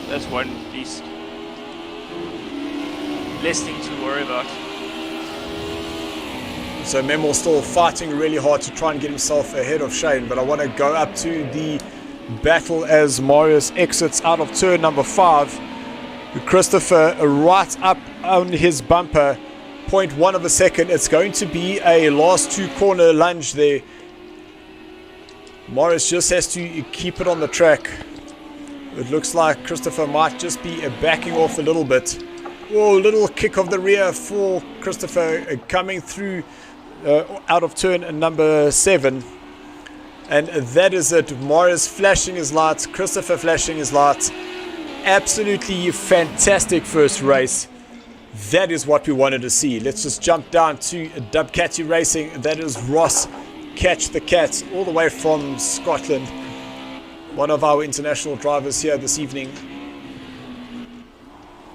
that's one piece. Less thing to worry about. So Memo still fighting really hard to try and get himself ahead of Shane, but I want to go up to the battle as Marius exits out of turn number 5. Christopher right up on his bumper. 0.1 of a second. It's going to be a last 2 corner lunge there. Marius just has to keep it on the track. It looks like Christopher might just be backing off a little bit. Oh, little kick of the rear for Christopher coming through out of turn number 7. And that is it. Marius flashing his lights, Christopher flashing his lights. Absolutely fantastic first race. That is what we wanted to see. Let's just jump down to Dubcatty Racing. That is Ross Catch the Cat, all the way from Scotland. One of our international drivers here this evening.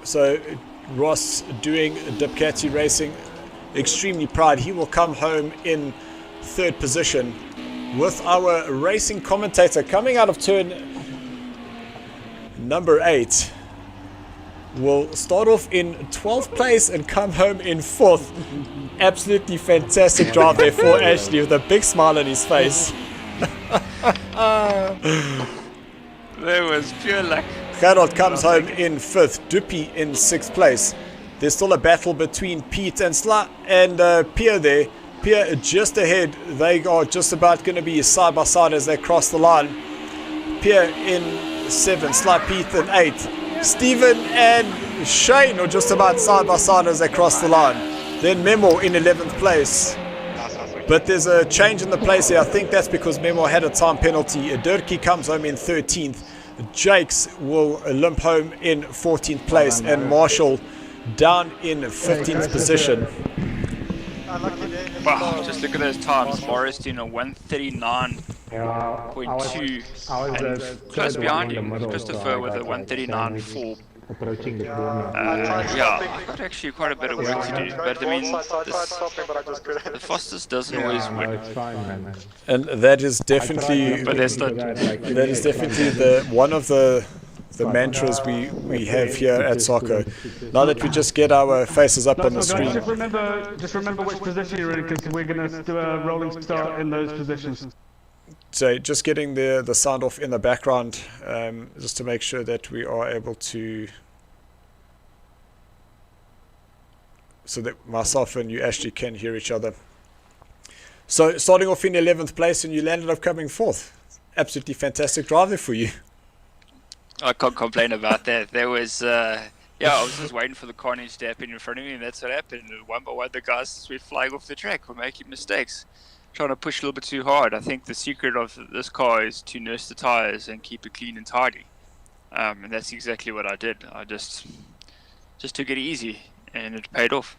So Ross doing Dubcatty Racing. Extremely proud. He will come home in 3rd position with our racing commentator coming out of turn number 8. Will start off in 12th place and come home in 4th. Absolutely fantastic drive there for Ashley with a big smile on his face. There was pure luck. Gerard comes home in 5th. Dupi in 6th place. There's still a battle between Pete and Pierre there. Pierre just ahead. They are just about going to be side by side as they cross the line. Pierre in 7th. Pete in 8th. Steven and Shane are just about side by side as they cross the line. Then Memo in 11th place. But there's a change in the place here. I think that's because Memo had a time penalty. Durkee comes home in 13th. Jakes will limp home in 14th place. And Marshall down in 15th position. Wow, just look at those times. Morris doing a 139.2 and close behind him, Christopher with a 139.4. Yeah, I've got actually quite a bit of work to do, but I mean, the fastest doesn't always win. And that is definitely, one of the mantras we have here at SARCO. Now that we just get our faces up on the screen. Just remember which position you're in, because we're going to do a rolling start in those positions. So just getting the sound off in the background, just to make sure that we are able to, so that myself and you actually can hear each other. So starting off in 11th place and you landed up coming 4th. Absolutely fantastic drive there for you. I can't complain about that. There was, I was just waiting for the carnage to happen in front of me, and that's what happened. One by one, the guys just went flying off the track, were making mistakes, trying to push a little bit too hard. I think the secret of this car is to nurse the tires and keep it clean and tidy, and that's exactly what I did. I just took it easy, and it paid off.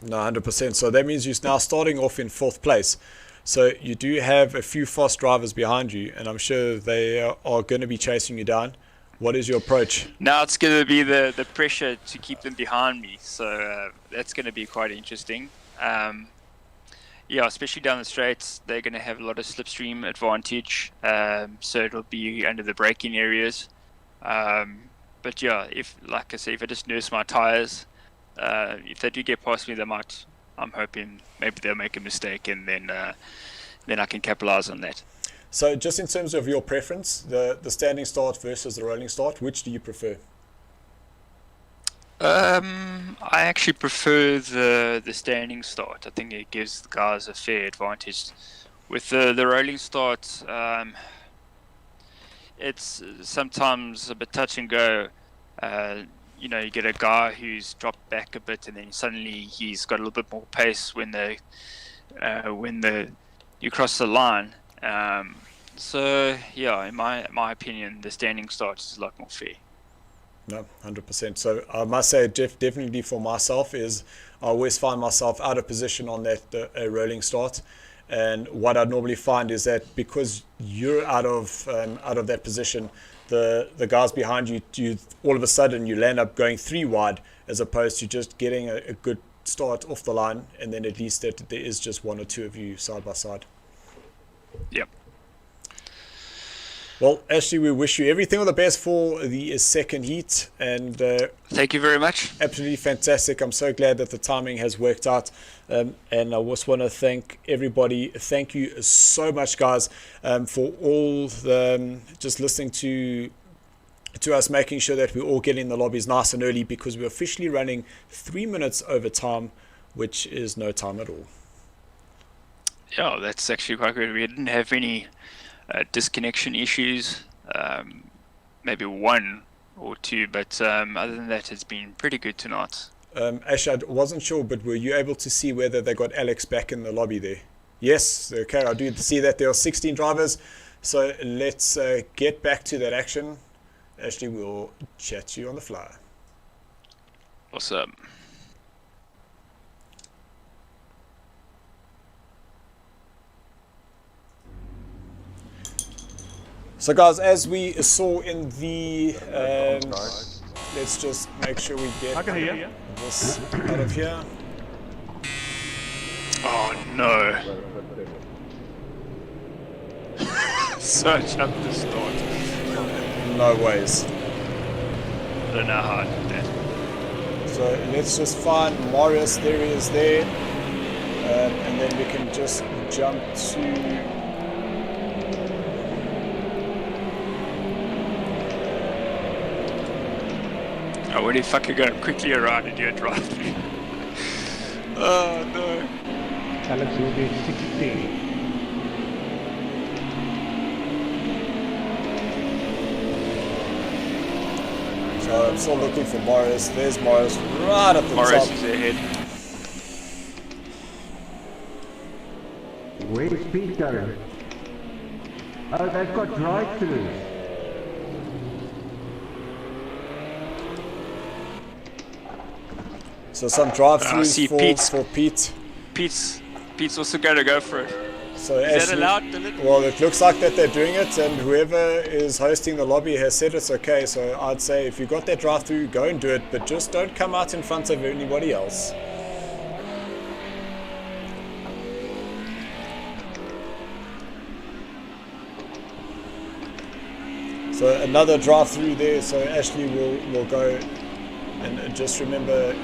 No, 100%. So that means you're now starting off in 4th place. So you do have a few fast drivers behind you, and I'm sure they are going to be chasing you down. What is your approach? Now it's going to be the pressure to keep them behind me, so that's going to be quite interesting. yeah, especially down the straights, they're going to have a lot of slipstream advantage. So it'll be under the braking areas. But yeah, like I say, if I just nurse my tires, if they do get past me, I'm hoping maybe they'll make a mistake, and then I can capitalize on that. So just in terms of your preference, the standing start versus the rolling start, which do you prefer? I actually prefer the standing start. I think it gives the guys a fair advantage. With the rolling start, it's sometimes a bit touch and go. You know, you get a guy who's dropped back a bit, and then suddenly he's got a little bit more pace when you cross the line. So yeah, in my opinion, the standing start is a lot more fair. No, 100%. So I must say, definitely for myself, is I always find myself out of position on that rolling start. And what I normally find is that because you're out of that position, the guys behind you all of a sudden you land up going 3 wide, as opposed to just getting a good start off the line, and then at least that there is just 1 or 2 of you side by side. Yep. Well, Ashley, we wish you everything all the best for the second heat, and thank you very much. Absolutely fantastic. I'm so glad that the timing has worked out, and I just want to thank everybody. Thank you so much, guys, for all just listening to us, making sure that we're all getting in the lobbies nice and early, because we're officially running 3 minutes over time, which is no time at all. Yeah, that's actually quite good. We didn't have any disconnection issues, maybe 1 or 2, but other than that, it's been pretty good tonight. Actually, I wasn't sure, but were you able to see whether they got Alex back in the lobby there? Yes, okay, I do see that there are 16 drivers, so let's get back to that action. Ashley, we'll chat to you on the fly. Awesome. So guys, as we saw in the let's just make sure we get this out of here. Oh no. Search up the start. No ways. I don't know how I did that. So let's just find Marius. There he is there. And then we can just jump to I would if I could go quickly around and do a drive-through. Oh no. Alex will be 16. So I'm still looking for Marius. There's Marius right at the top. Marius is ahead. Where's Pete going? Oh, they've got drive-throughs. So some drive-throughs for Pete. Pete's also going to go for it. So is that allowed, Dylan? Well, it looks like that they're doing it, and whoever is hosting the lobby has said it's okay. So I'd say if you got that drive-through, go and do it, but just don't come out in front of anybody else. So another drive-through there. So Ashley will go, and just remember,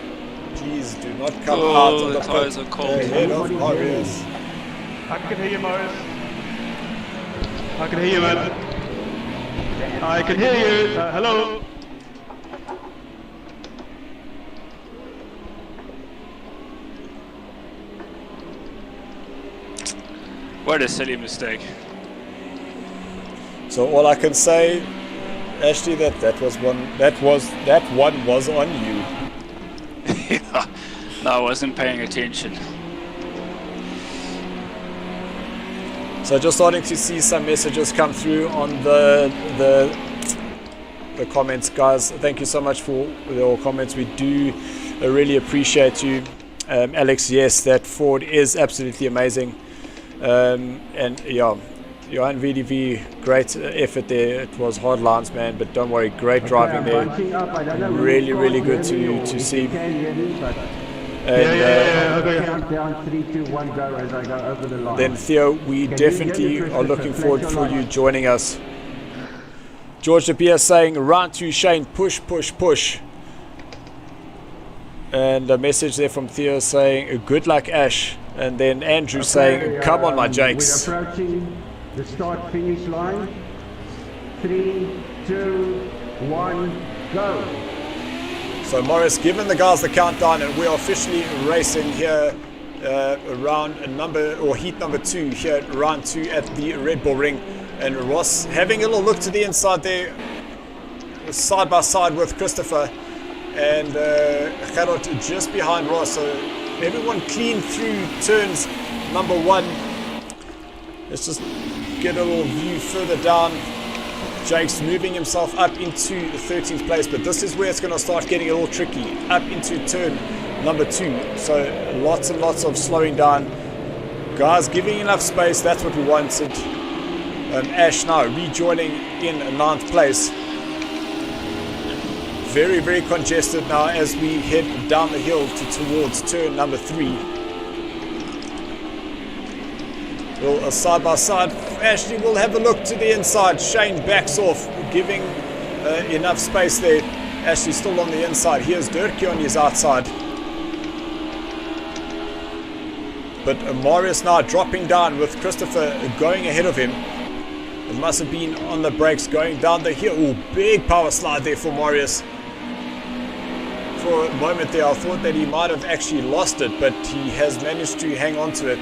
please do not come out on the tires are cold. Ahead of Marius. I can hear you, Marius. I can hear you, man. I can hear you. Hello. What a silly mistake. So all I can say, Ashley, that one was on you. Yeah. No, I wasn't paying attention. So just starting to see some messages come through on the comments, guys. Thank you so much for your comments. We do really appreciate you. Alex, yes, that Ford is absolutely amazing. And yeah, Johan VDV, great effort there. It was hard lines, man, but don't worry, great driving there. Really good to see. And Countdown 3, 2, 1, go as I go over the line. then Theo, we definitely are looking forward for you joining us. George De Beer saying, round 2, Shane, push, push, push. And a message there from Theo saying, good luck, Ash. And then Andrew saying, come on, my Jakes. We're approaching the start-finish line. 3, 2, 1, go. So Morris, given the guys the countdown, and we are officially racing here around heat number 2 here at round 2 at the Red Bull Ring. And Ross having a little look to the inside there, side by side with Christopher, and Gerard just behind Ross. So everyone clean through turns number 1. Let's just get a little view further down. Jake's moving himself up into 13th place, but this is where it's going to start getting a little tricky, up into turn number 2. So lots and lots of slowing down. Guys giving enough space, that's what we wanted. Ash now rejoining in 9th place. Very, very congested now as we head down the hill towards turn number 3. Well, side by side, Ashley will have a look to the inside. Shane backs off, giving enough space there. Ashley still on the inside. Here's Dirkie on his outside. But Marius now dropping down with Christopher going ahead of him. It must have been on the brakes going down the hill. Ooh, big power slide there for Marius. For a moment there, I thought that he might have actually lost it, but he has managed to hang on to it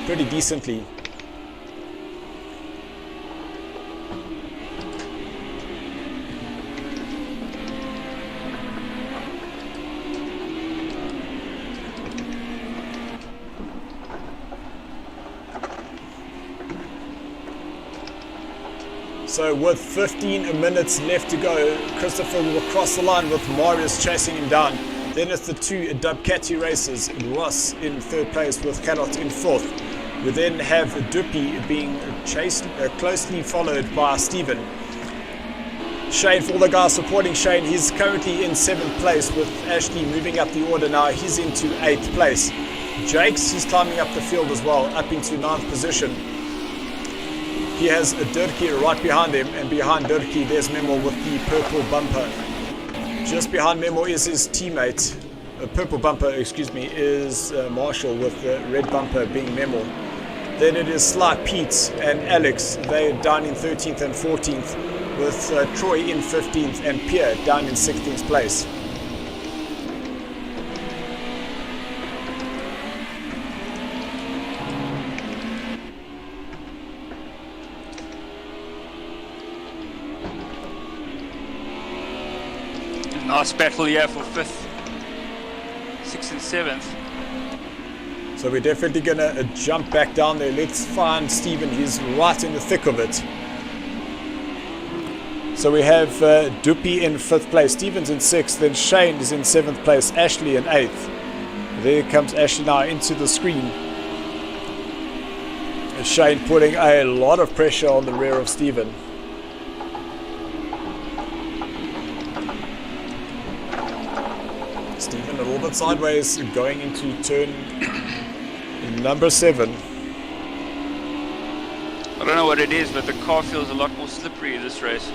pretty decently. So with 15 minutes left to go, Christopher will cross the line with Marius chasing him down. Then it's the 2 Dubcati races, Ross in 3rd place with Carrot in 4th. We then have Duppy being chased, closely followed by Steven. Shane, for all the guys supporting Shane, he's currently in 7th place with Ashley moving up the order now. He's into 8th place. Jakes, he's climbing up the field as well, up into 9th position. He has Dirkie right behind him, and behind Dirkie there's Memo with the purple bumper. Just behind Memo is his teammate. Purple bumper, excuse me, is Marshall with the red bumper being Memo. Then it is Sly Pete and Alex. They're down in 13th and 14th, with Troy in 15th and Pierre down in 16th place. Nice battle here for 5th, 6th and 7th. So we're definitely going to jump back down there. Let's find Steven. He's right in the thick of it. So we have Duppy in 5th place, Steven's in 6th, then Shane is in 7th place, Ashley in 8th. There comes Ashley now into the screen. Shane putting a lot of pressure on the rear of Steven. Steven a little bit sideways going into turn number 7. I don't know what it is, but the car feels a lot more slippery this race.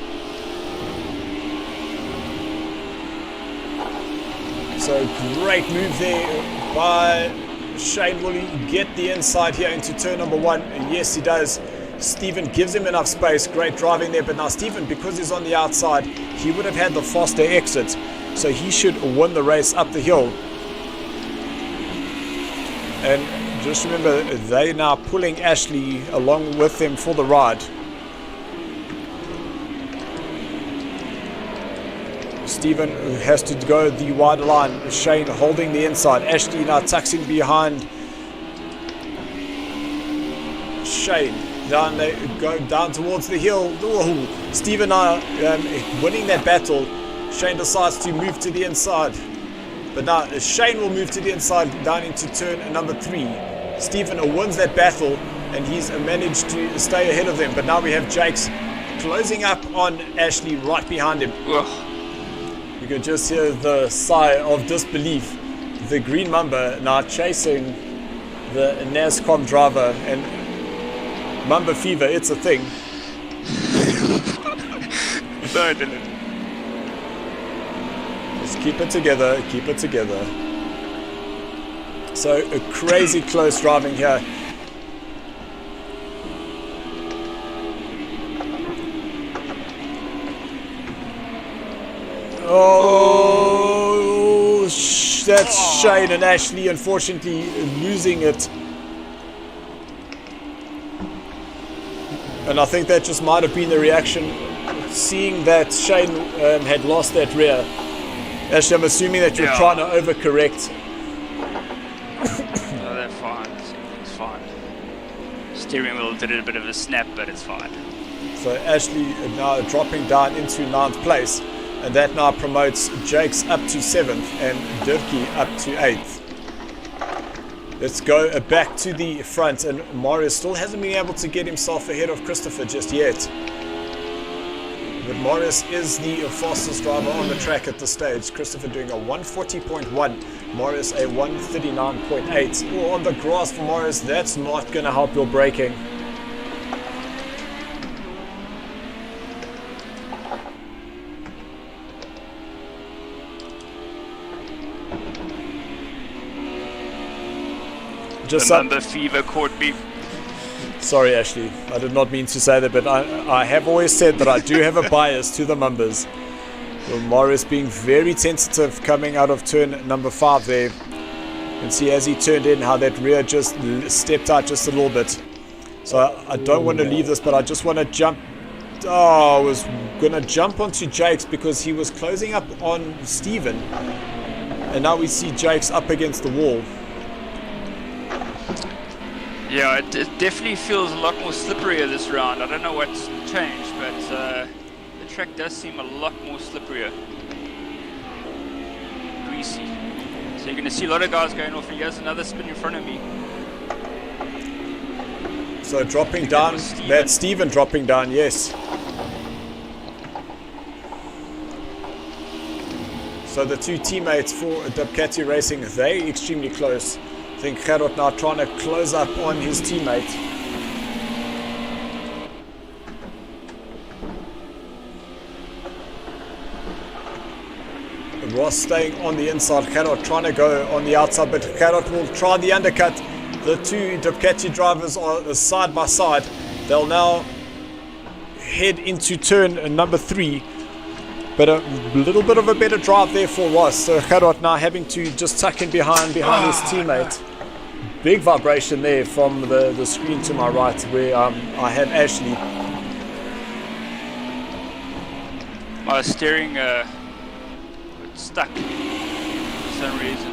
So great move there by Shane. Will he get the inside here into turn number 1? Yes, he does. Steven gives him enough space. Great driving there, but now Steven, because he's on the outside, he would have had the faster exit. So he should win the race up the hill. And just remember, they're now pulling Ashley along with them for the ride. Steven has to go the wider line. Shane holding the inside. Ashley now tucks in behind Shane. Down they go down towards the hill. Ooh, Steven now winning that battle. Shane decides to move to the inside. But now Shane will move to the inside down into turn number 3. Steven wins that battle and he's managed to stay ahead of them. But now we have Jakes closing up on Ashley right behind him. Ugh. You can just hear the sigh of disbelief the Green Mamba now chasing the NASCOM driver, and Mamba fever, it's a thing. No, Dylan. Just keep it together, keep it together. So a crazy close driving here. Oh, that's Shane and Ashley unfortunately losing it. And I think that just might have been the reaction, seeing that Shane had lost that rear. Ashley, I'm assuming that you're trying to overcorrect. No, they're fine. It's fine. Steering wheel did a bit of a snap, but it's fine. So Ashley now dropping down into 9th place. And that now promotes Jakes up to 7th and Dirkie up to 8th. Let's go back to the front, and Marius still hasn't been able to get himself ahead of Christopher just yet. But Marius is the fastest driver on the track at this stage. Christopher doing a 140.1, Marius a 139.8. Oh, on the grass for Marius, that's not going to help your braking. The Mamba fever caught me. Sorry, Ashley. I did not mean to say that, but I have always said that I do have a bias to the Mambas. Well, Morris being very tentative coming out of turn number 5 there. You can see as he turned in how that rear just stepped out just a little bit. So I don't want to leave this, but I just want to jump. Oh, I was going to jump onto Jakes because he was closing up on Steven. And now we see Jakes up against the wall. Yeah, it definitely feels a lot more slipperier this round. I don't know what's changed, but the track does seem a lot more slipperier. Greasy. So you're going to see a lot of guys going off, and here's another spin in front of me. So dropping down, that's Steven dropping down, yes. So the two teammates for Ducati Racing, they extremely close. I think Gerard now trying to close up on his teammate. Ross staying on the inside, Gerard trying to go on the outside, but Gerard will try the undercut. The two Ducati drivers are side by side. They'll now head into turn number 3. But a little bit of a better drive there for Ross. So Gerard now having to just tuck in behind his teammate. Big vibration there from the screen to my right where I had Ashley. My steering stuck for some reason.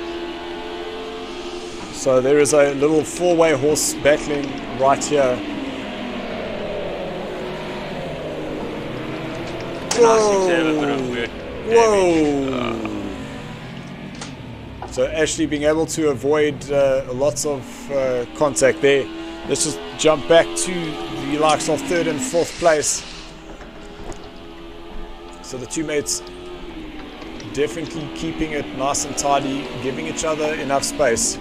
So there is a little 4-way horse battling right here. Whoa! So Ashley being able to avoid lots of contact there. Let's just jump back to the likes of 3rd and 4th place. So the two mates definitely keeping it nice and tidy, giving each other enough space.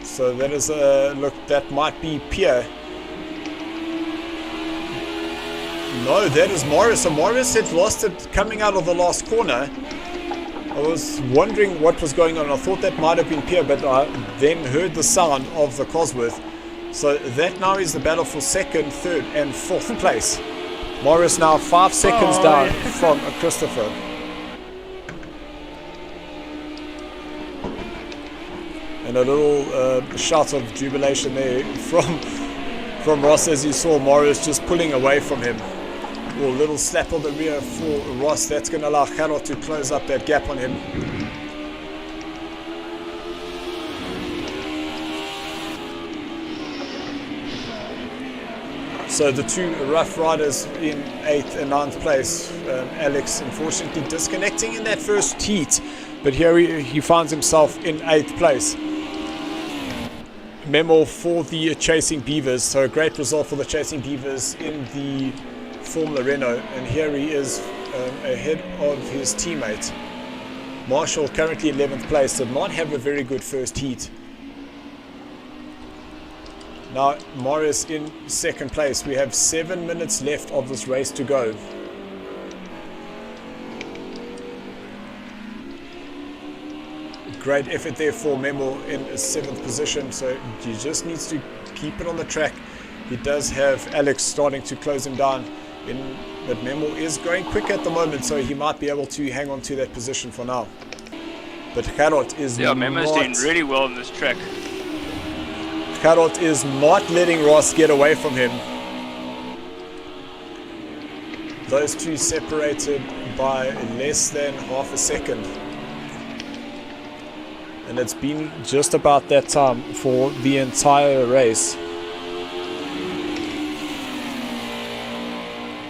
So that is a look, that might be Pierre. No, that is Morris. So Morris had lost it coming out of the last corner. I was wondering what was going on. I thought that might have been Pierre, but I then heard the sound of the Cosworth. So that now is the battle for 2nd, 3rd and 4th place. Morris now 5 seconds down from Christopher. And a little shout of jubilation there from Ross as he saw Morris just pulling away from him. A little slap on the rear for Ross. That's going to allow Gerard to close up that gap on him. So the two Rough Riders in 8th and 9th place. Alex unfortunately disconnecting in that first heat. But here he finds himself in 8th place. Memo for the Chasing Beavers. So a great result for the Chasing Beavers in the Formula Renault, and here he is ahead of his teammate. Marshall, currently 11th place, did not have a very good first heat. Now Morris in second place. We have 7 minutes left of this race to go. Great effort there for Memo in 7th position, so he just needs to keep it on the track. He does have Alex starting to close him down, but Memo is going quick at the moment, so he might be able to hang on to that position for now. But Gerard is Memo's doing really well on this track. Gerard is not letting Ross get away from him. Those two separated by less than half a second. And it's been just about that time for the entire race.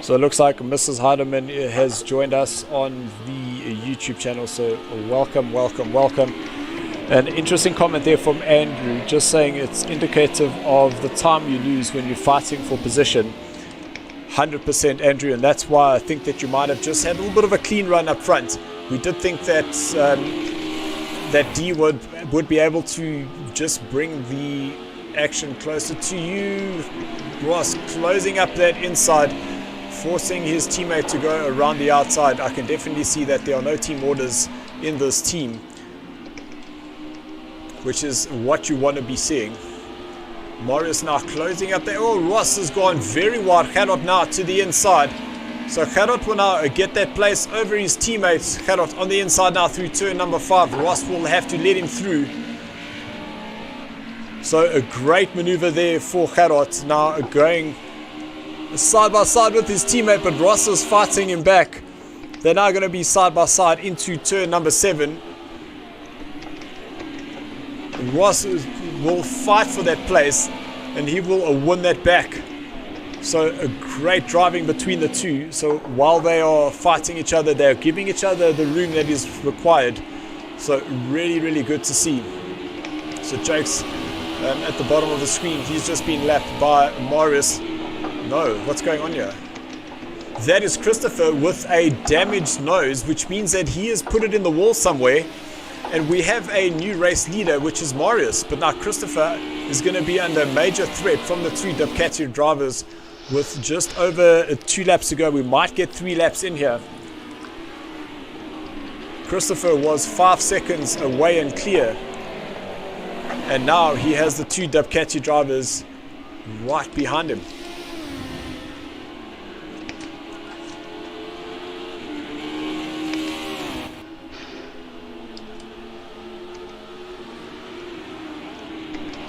So it looks like Mrs. Heidemann has joined us on the YouTube channel. So welcome, welcome, welcome. An interesting comment there from Andrew, just saying it's indicative of the time you lose when you're fighting for position. 100% Andrew, and that's why I think that you might have just had a little bit of a clean run up front. We did think that that D would be able to just bring the action closer to you. Ross closing up that inside, forcing his teammate to go around the outside. I can definitely see that there are no team orders in this team, which is what you want to be seeing. Marius now closing up there. Oh, Ross has gone very wide. Gerard now to the inside. So Gerard will now get that place over his teammates. Gerard on the inside now through turn number 5. Ross will have to let him through. So a great maneuver there for Gerard. Now going side by side with his teammate, but Ross is fighting him back. They're now going to be side by side into turn number 7. Ross will fight for that place, and he will win that back. So a great driving between the two. So while they are fighting each other, they're giving each other the room that is required. So really, really good to see. So Jake's at the bottom of the screen. He's just been lapped by Morris. No, what's going on here? That is Christopher with a damaged nose, which means that he has put it in the wall somewhere. And we have a new race leader, which is Marius. But now Christopher is going to be under major threat from the two Ducati drivers with just over 2 laps to go. We might get 3 laps in here. Christopher was 5 seconds away and clear. And now he has the two Ducati drivers right behind him.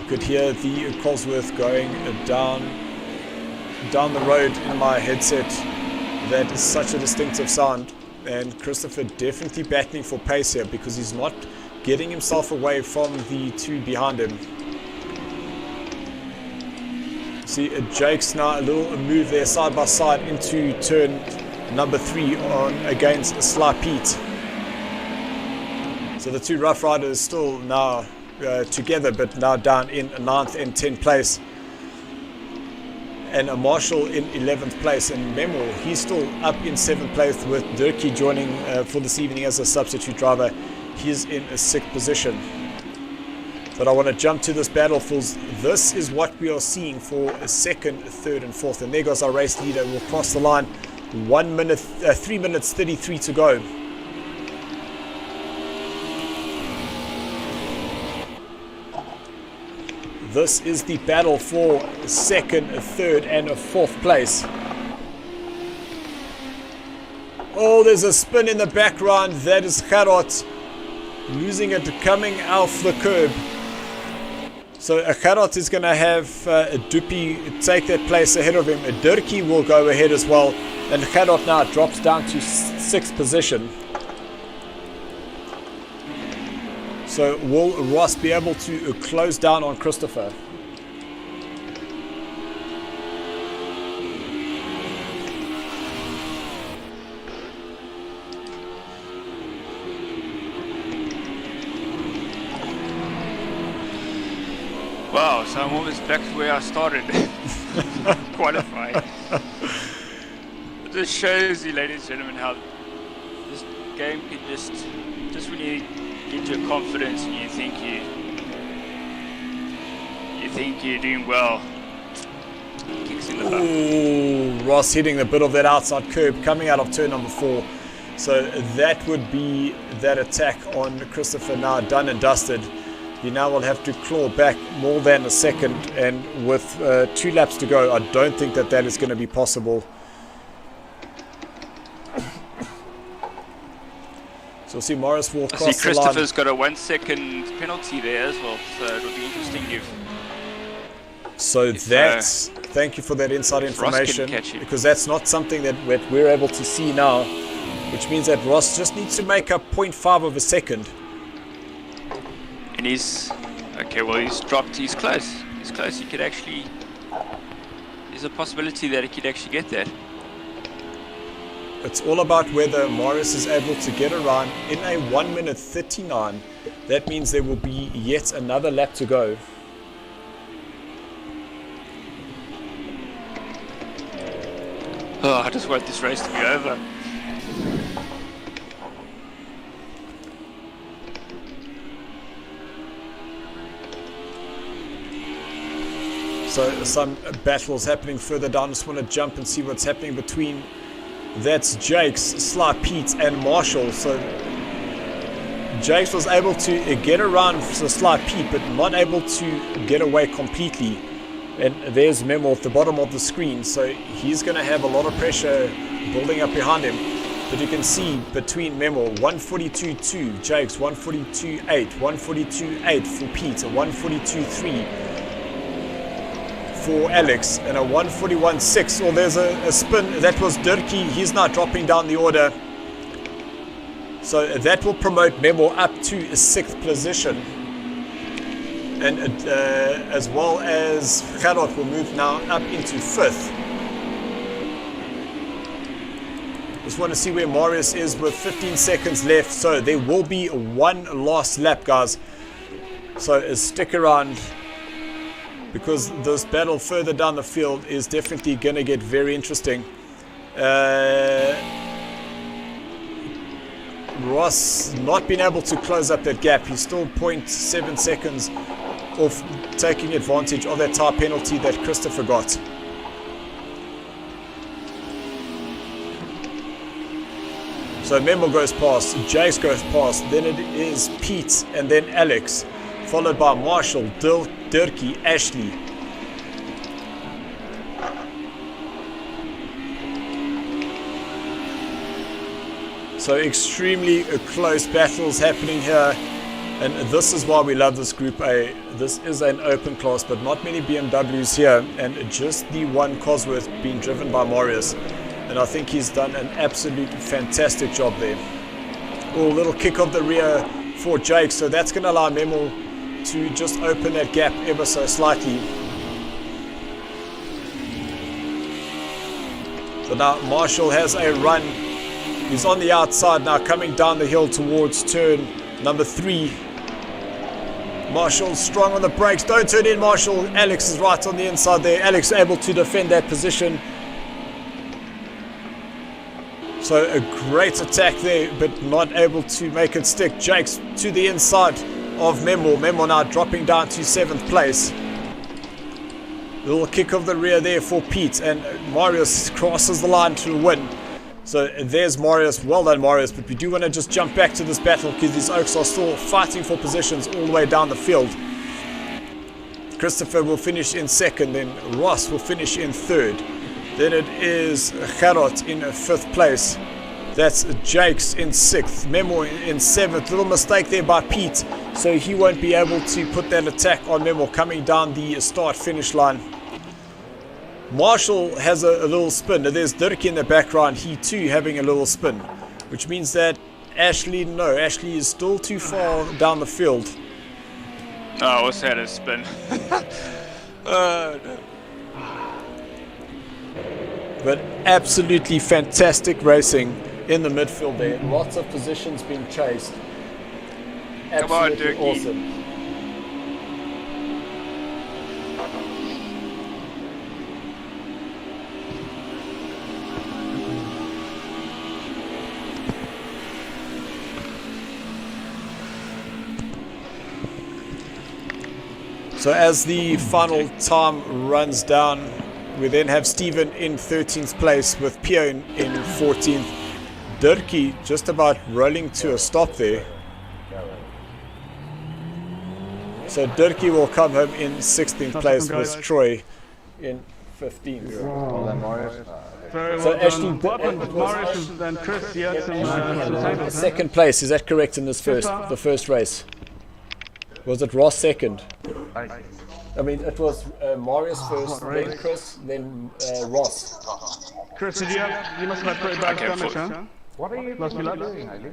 Could hear the Cosworth going down the road in my headset. That is such a distinctive sound, and Christopher definitely battling for pace here because he's not getting himself away from the two behind him. See Jake's now a little move there side by side into turn number 3 on against Sly Pete. So the two Rough Riders still now together, but now down in 9th and 10th place, and a Marshall in 11th place, and Memo, he's still up in 7th place with Durkee joining for this evening as a substitute driver. He's in a 6th position. But I want to jump to this battle, fools. This is what we are seeing for a 2nd, 3rd and 4th, and there goes our race leader. We'll cross the line. 3 minutes 33 to go. This is the battle for 2nd, 3rd and 4th place. Oh, there's a spin in the background. That is Gerard losing it, coming off the curb. So Gerard is going to have Dupi take that place ahead of him. Durkee will go ahead as well. And Gerard now drops down to 6th position. So will Ross be able to close down on Christopher? Wow, so I'm almost back to where I started qualifying. This shows you, ladies and gentlemen, how this game can just when you get your confidence and you think you're doing well, kicks in the butt. Ooh, Ross hitting the bit of that outside curb coming out of turn number 4. So that would be that attack on Christopher now done and dusted. He now will have to claw back more than a second, and with 2 laps to go, I don't think that is going to be possible. So we'll see Morris will cross the line. Christopher's got a 1 second penalty there as well, so it'll be interesting thank you for that inside information, because that's not something that we're able to see now, which means that Ross just needs to make up 0.5 of a second. And he's dropped, he's close, he could actually, there's a possibility that he could actually get that. It's all about whether Morris is able to get around in a 1 minute 39. That means there will be yet another lap to go. Oh, I just want this race to be over. So some battles happening further down. Just want to jump and see what's happening between. That's Jake's, Sly Pete and Marshall. So Jakes was able to get around the Sly Pete, but not able to get away completely. And there's Memo at the bottom of the screen, so he's going to have a lot of pressure building up behind him. But you can see between Memo 142.2, Jakes 142.8, 142.8 for Pete, a 142.3 for Alex, and a 141.6. Oh, there's a spin. That was Dirkie. He's now dropping down the order. So that will promote Memo up to 6th position. And as well as Gerard will move now up into 5th. Just want to see where Marius is with 15 seconds left. So there will be one last lap, guys. So stick around, because this battle further down the field is definitely going to get very interesting. Ross not been able to close up that gap. He's still 0.7 seconds off taking advantage of that tire penalty that Christopher got. So Memo goes past, Jace goes past, then it is Pete and then Alex, followed by Marshall, Dirkie, Ashley. So extremely close battles happening here, and this is why we love this Group A. This is an open class, but not many BMWs here, and just the one Cosworth being driven by Marius, and I think he's done an absolute fantastic job there. Oh, little kick of the rear for Jake, so that's going to allow Memo to just open that gap ever so slightly. So now Marshall has a run. He's on the outside now, coming down the hill towards turn number 3. Marshall strong on the brakes. Don't turn in, Marshall. Alex is right on the inside there. Alex able to defend that position. So a great attack there, but not able to make it stick. Jake's to the inside of Memo. Memo now dropping down to 7th place. Little kick of the rear there for Pete, and Marius crosses the line to win. So there's Marius. Well done, Marius. But we do want to just jump back to this battle, because these Oaks are still fighting for positions all the way down the field. Christopher will finish in 2nd, then Ross will finish in 3rd. Then it is Gerard in 5th place. That's Jakes in 6th. Memo in 7th. Little mistake there by Pete, so he won't be able to put that attack on Memo coming down the start-finish line. Marshall has a little spin. There's Dirk in the background. He too having a little spin, which means that Ashley is still too far down the field. Oh, I also had a spin. Oh, no. But absolutely fantastic racing in the midfield there. Lots of positions being chased. Absolutely awesome. So as the final time runs down, we then have Steven in 13th place with Pio in 14th. Dirkie just about rolling to a stop there. So Dirkie will come home in 16th place with Troy in 15th. So actually, Morris and then Chris, he had some second place, is that correct in this the first race? Was it Ross second? I mean, it was Marius first, then Chris, then Ross. Chris, did you must have had pretty bad damage, huh? What are you doing, Hailey?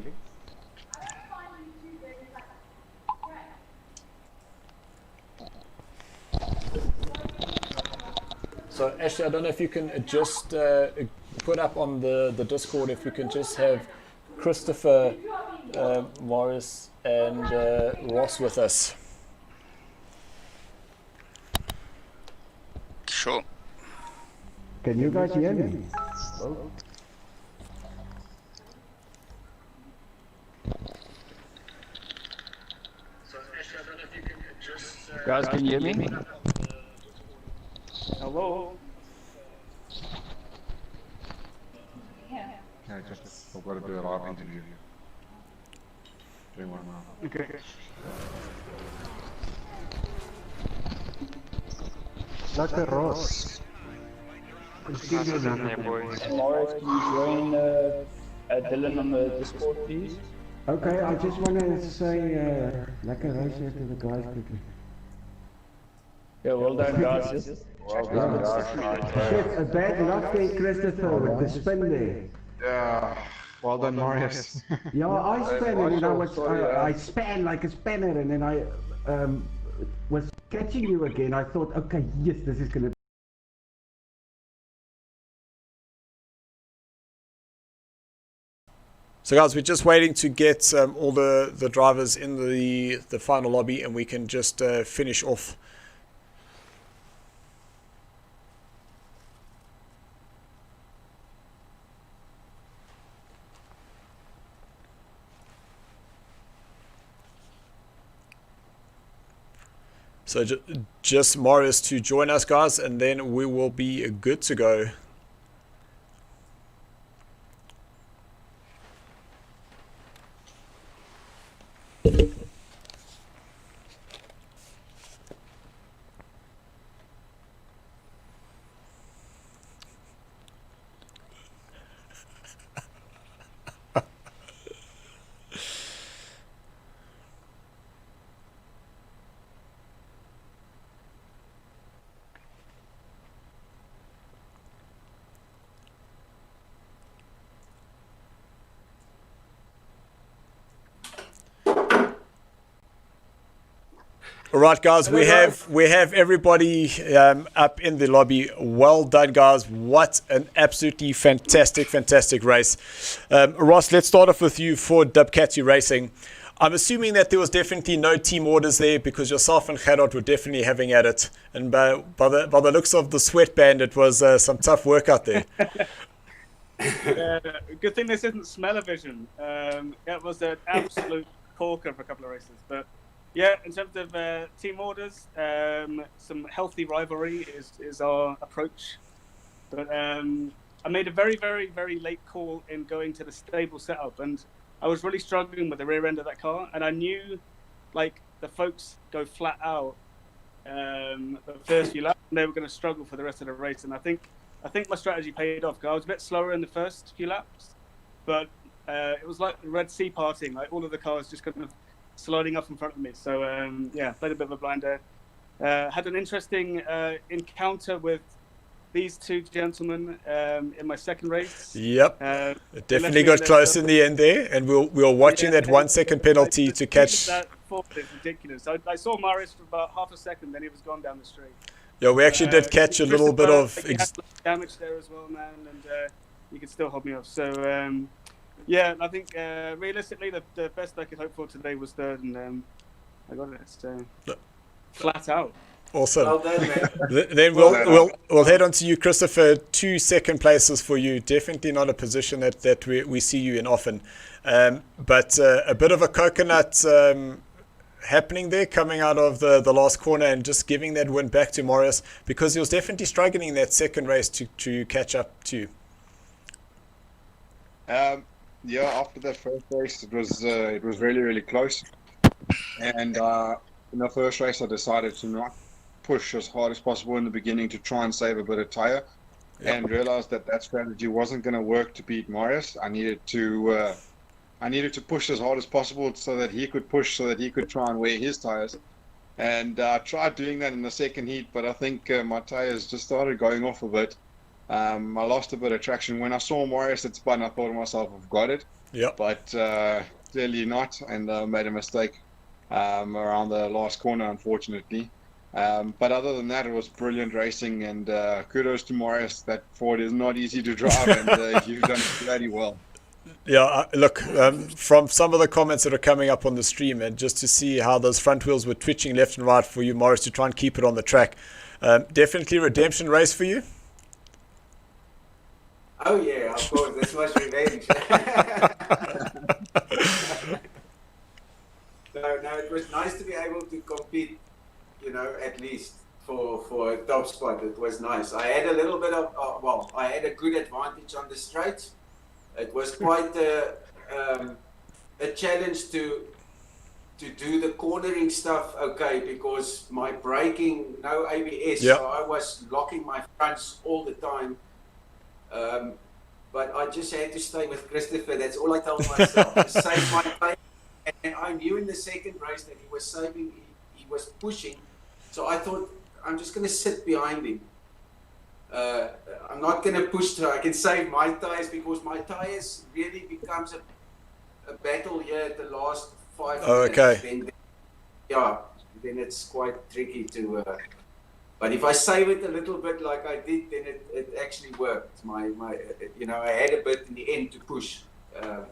So Ashley, I don't know if you can just put up on the Discord, if we can just have Christopher, Morris and Ross with us. Sure. Can you guys hear me? Guys, can you hear me? Hello? Yeah, just I've got to do a live interview. Doing one now. Okay. Dr. Ross. Morris, can you join Dylan on the Discord, please? Okay, I just want to say, lekker race here to the guys quickly. Yeah, well done, guys. Well done, guys. Shit, a bad luck there, Christopher, with the spin there. Yeah, well done, Marius. Yeah, I span and then I span like a spanner, and then I was catching you again. I thought, okay, yes, this is gonna. So guys, we're just waiting to get all the drivers in the final lobby, and we can just finish off. So just Marius to join us, guys, and then we will be good to go. All right, guys, we have everybody up in the lobby. Well done, guys. What an absolutely fantastic race. Ross, let's start off with you for Dubcatty Racing. I'm assuming that there was definitely no team orders there, because yourself and Gerard were definitely having at it. And by the looks of the sweatband, it was some tough work out there. Good thing this isn't smell-o-vision. It was an absolute corker for a couple of races. But yeah, in terms of team orders, some healthy rivalry is our approach. But I made a very late call in going to the stable setup, and I was really struggling with the rear end of that car, and I knew, like, the folks go flat out the first few laps, and they were going to struggle for the rest of the race. And I think my strategy paid off, because I was a bit slower in the first few laps, but it was like the Red Sea parting, like all of the cars just kind of sliding up in front of me. So yeah, played a bit of a blinder. Had an interesting encounter with these two gentlemen in my second race. Yep, it definitely got close in the end there, and we were watching that 1 second penalty to catch. That is ridiculous. I saw Marius for about half a second, then he was gone down the straight. Yeah, we actually did catch a little bit of damage there as well, man, and you could still hold me off. So yeah, I think realistically the best I could hope for today was third, and I got it. So flat out. Awesome. Well done, man. Then we'll head on to you, Christopher. 2 second places for you. Definitely not a position that we see you in often. But a bit of a coconut happening there coming out of the last corner and just giving that win back to Marius, because he was definitely struggling in that second race to catch up to? Yeah, after that first race, it was really, really close. And in the first race, I decided to not push as hard as possible in the beginning to try and save a bit of tire, and realized that strategy wasn't going to work to beat Marius. I needed to push as hard as possible so that he could push, so that he could try and wear his tires. And I tried doing that in the second heat, but I think my tires just started going off a bit. I lost a bit of traction. When I saw Marius at spun, I thought to myself, I've got it. Yeah. But clearly not, and made a mistake around the last corner, unfortunately. But other than that, it was brilliant racing, and kudos to Marius. That Ford is not easy to drive, and you've done it bloody well. Yeah, look, from some of the comments that are coming up on the stream, and just to see how those front wheels were twitching left and right for you, Marius, to try and keep it on the track. Definitely a redemption race for you. Oh yeah, of course, this was revenge. No, it was nice to be able to compete, at least for a top spot. It was nice. I had a little bit of, I had a good advantage on the straights. It was quite a challenge to do the cornering stuff, because my braking, no ABS, so I was locking my fronts all the time. But I just had to stay with Christopher. That's all I told myself. To save my time. And I knew in the second race that he was saving, he was pushing. So I thought, I'm just going to sit behind him. I'm not going to push so I can save my tires, because my tires really becomes a battle here at the last 5 minutes. Okay. Then it's quite tricky to... But if I save it a little bit like I did, then it actually worked. I had a bit in the end to push,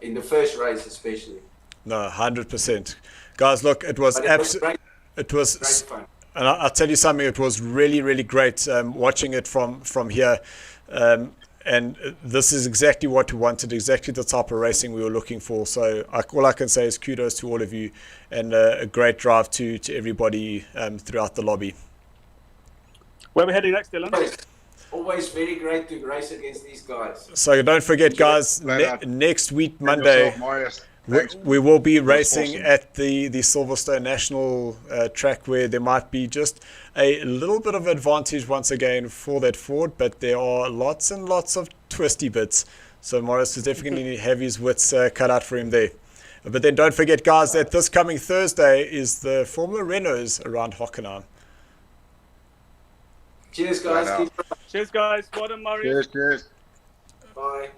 in the first race especially. No, 100%. Guys, look, it was absolutely... It was great fun. And I'll tell you something, it was really, really great watching it from here. And this is exactly what we wanted, exactly the type of racing we were looking for. So all I can say is kudos to all of you, and a great drive to everybody throughout the lobby. Where are we heading next, Dylan? Always very great to race against these guys. So don't forget, guys, next week, Monday, we will be racing at the Silverstone National track, where there might be just a little bit of advantage once again for that Ford, but there are lots and lots of twisty bits. So Morris is definitely going to have his wits cut out for him there. But then don't forget, guys, that this coming Thursday is the Formula Renaults around Hockenheim. Cheers, guys. Cheers, guys. Well done, Marius. Cheers. Bye.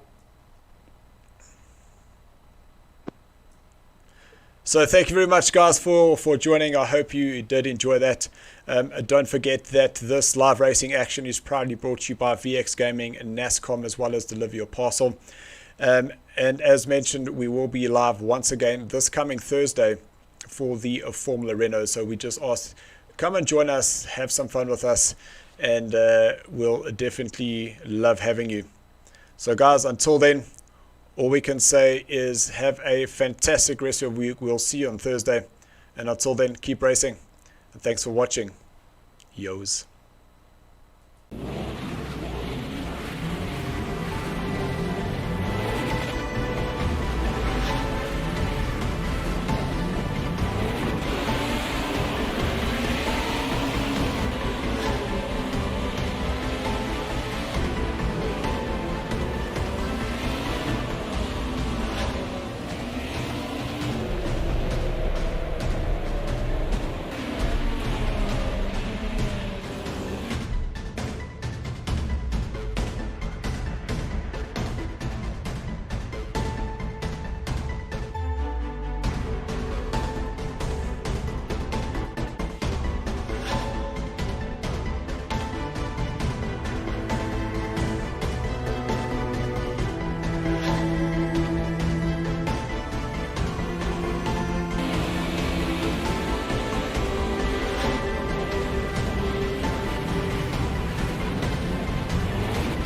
So thank you very much, guys, for joining. I hope you did enjoy that. Don't forget that this live racing action is proudly brought to you by VX Gaming and NASCOM, as well as Deliver Your Parcel. And as mentioned, we will be live once again this coming Thursday for the Formula Renault. So we just ask, come and join us, have some fun with us, and we'll definitely love having you. So guys, until then, all we can say is have a fantastic rest of the week. We'll see you on Thursday, and until then, keep racing, and thanks for watching. Yos.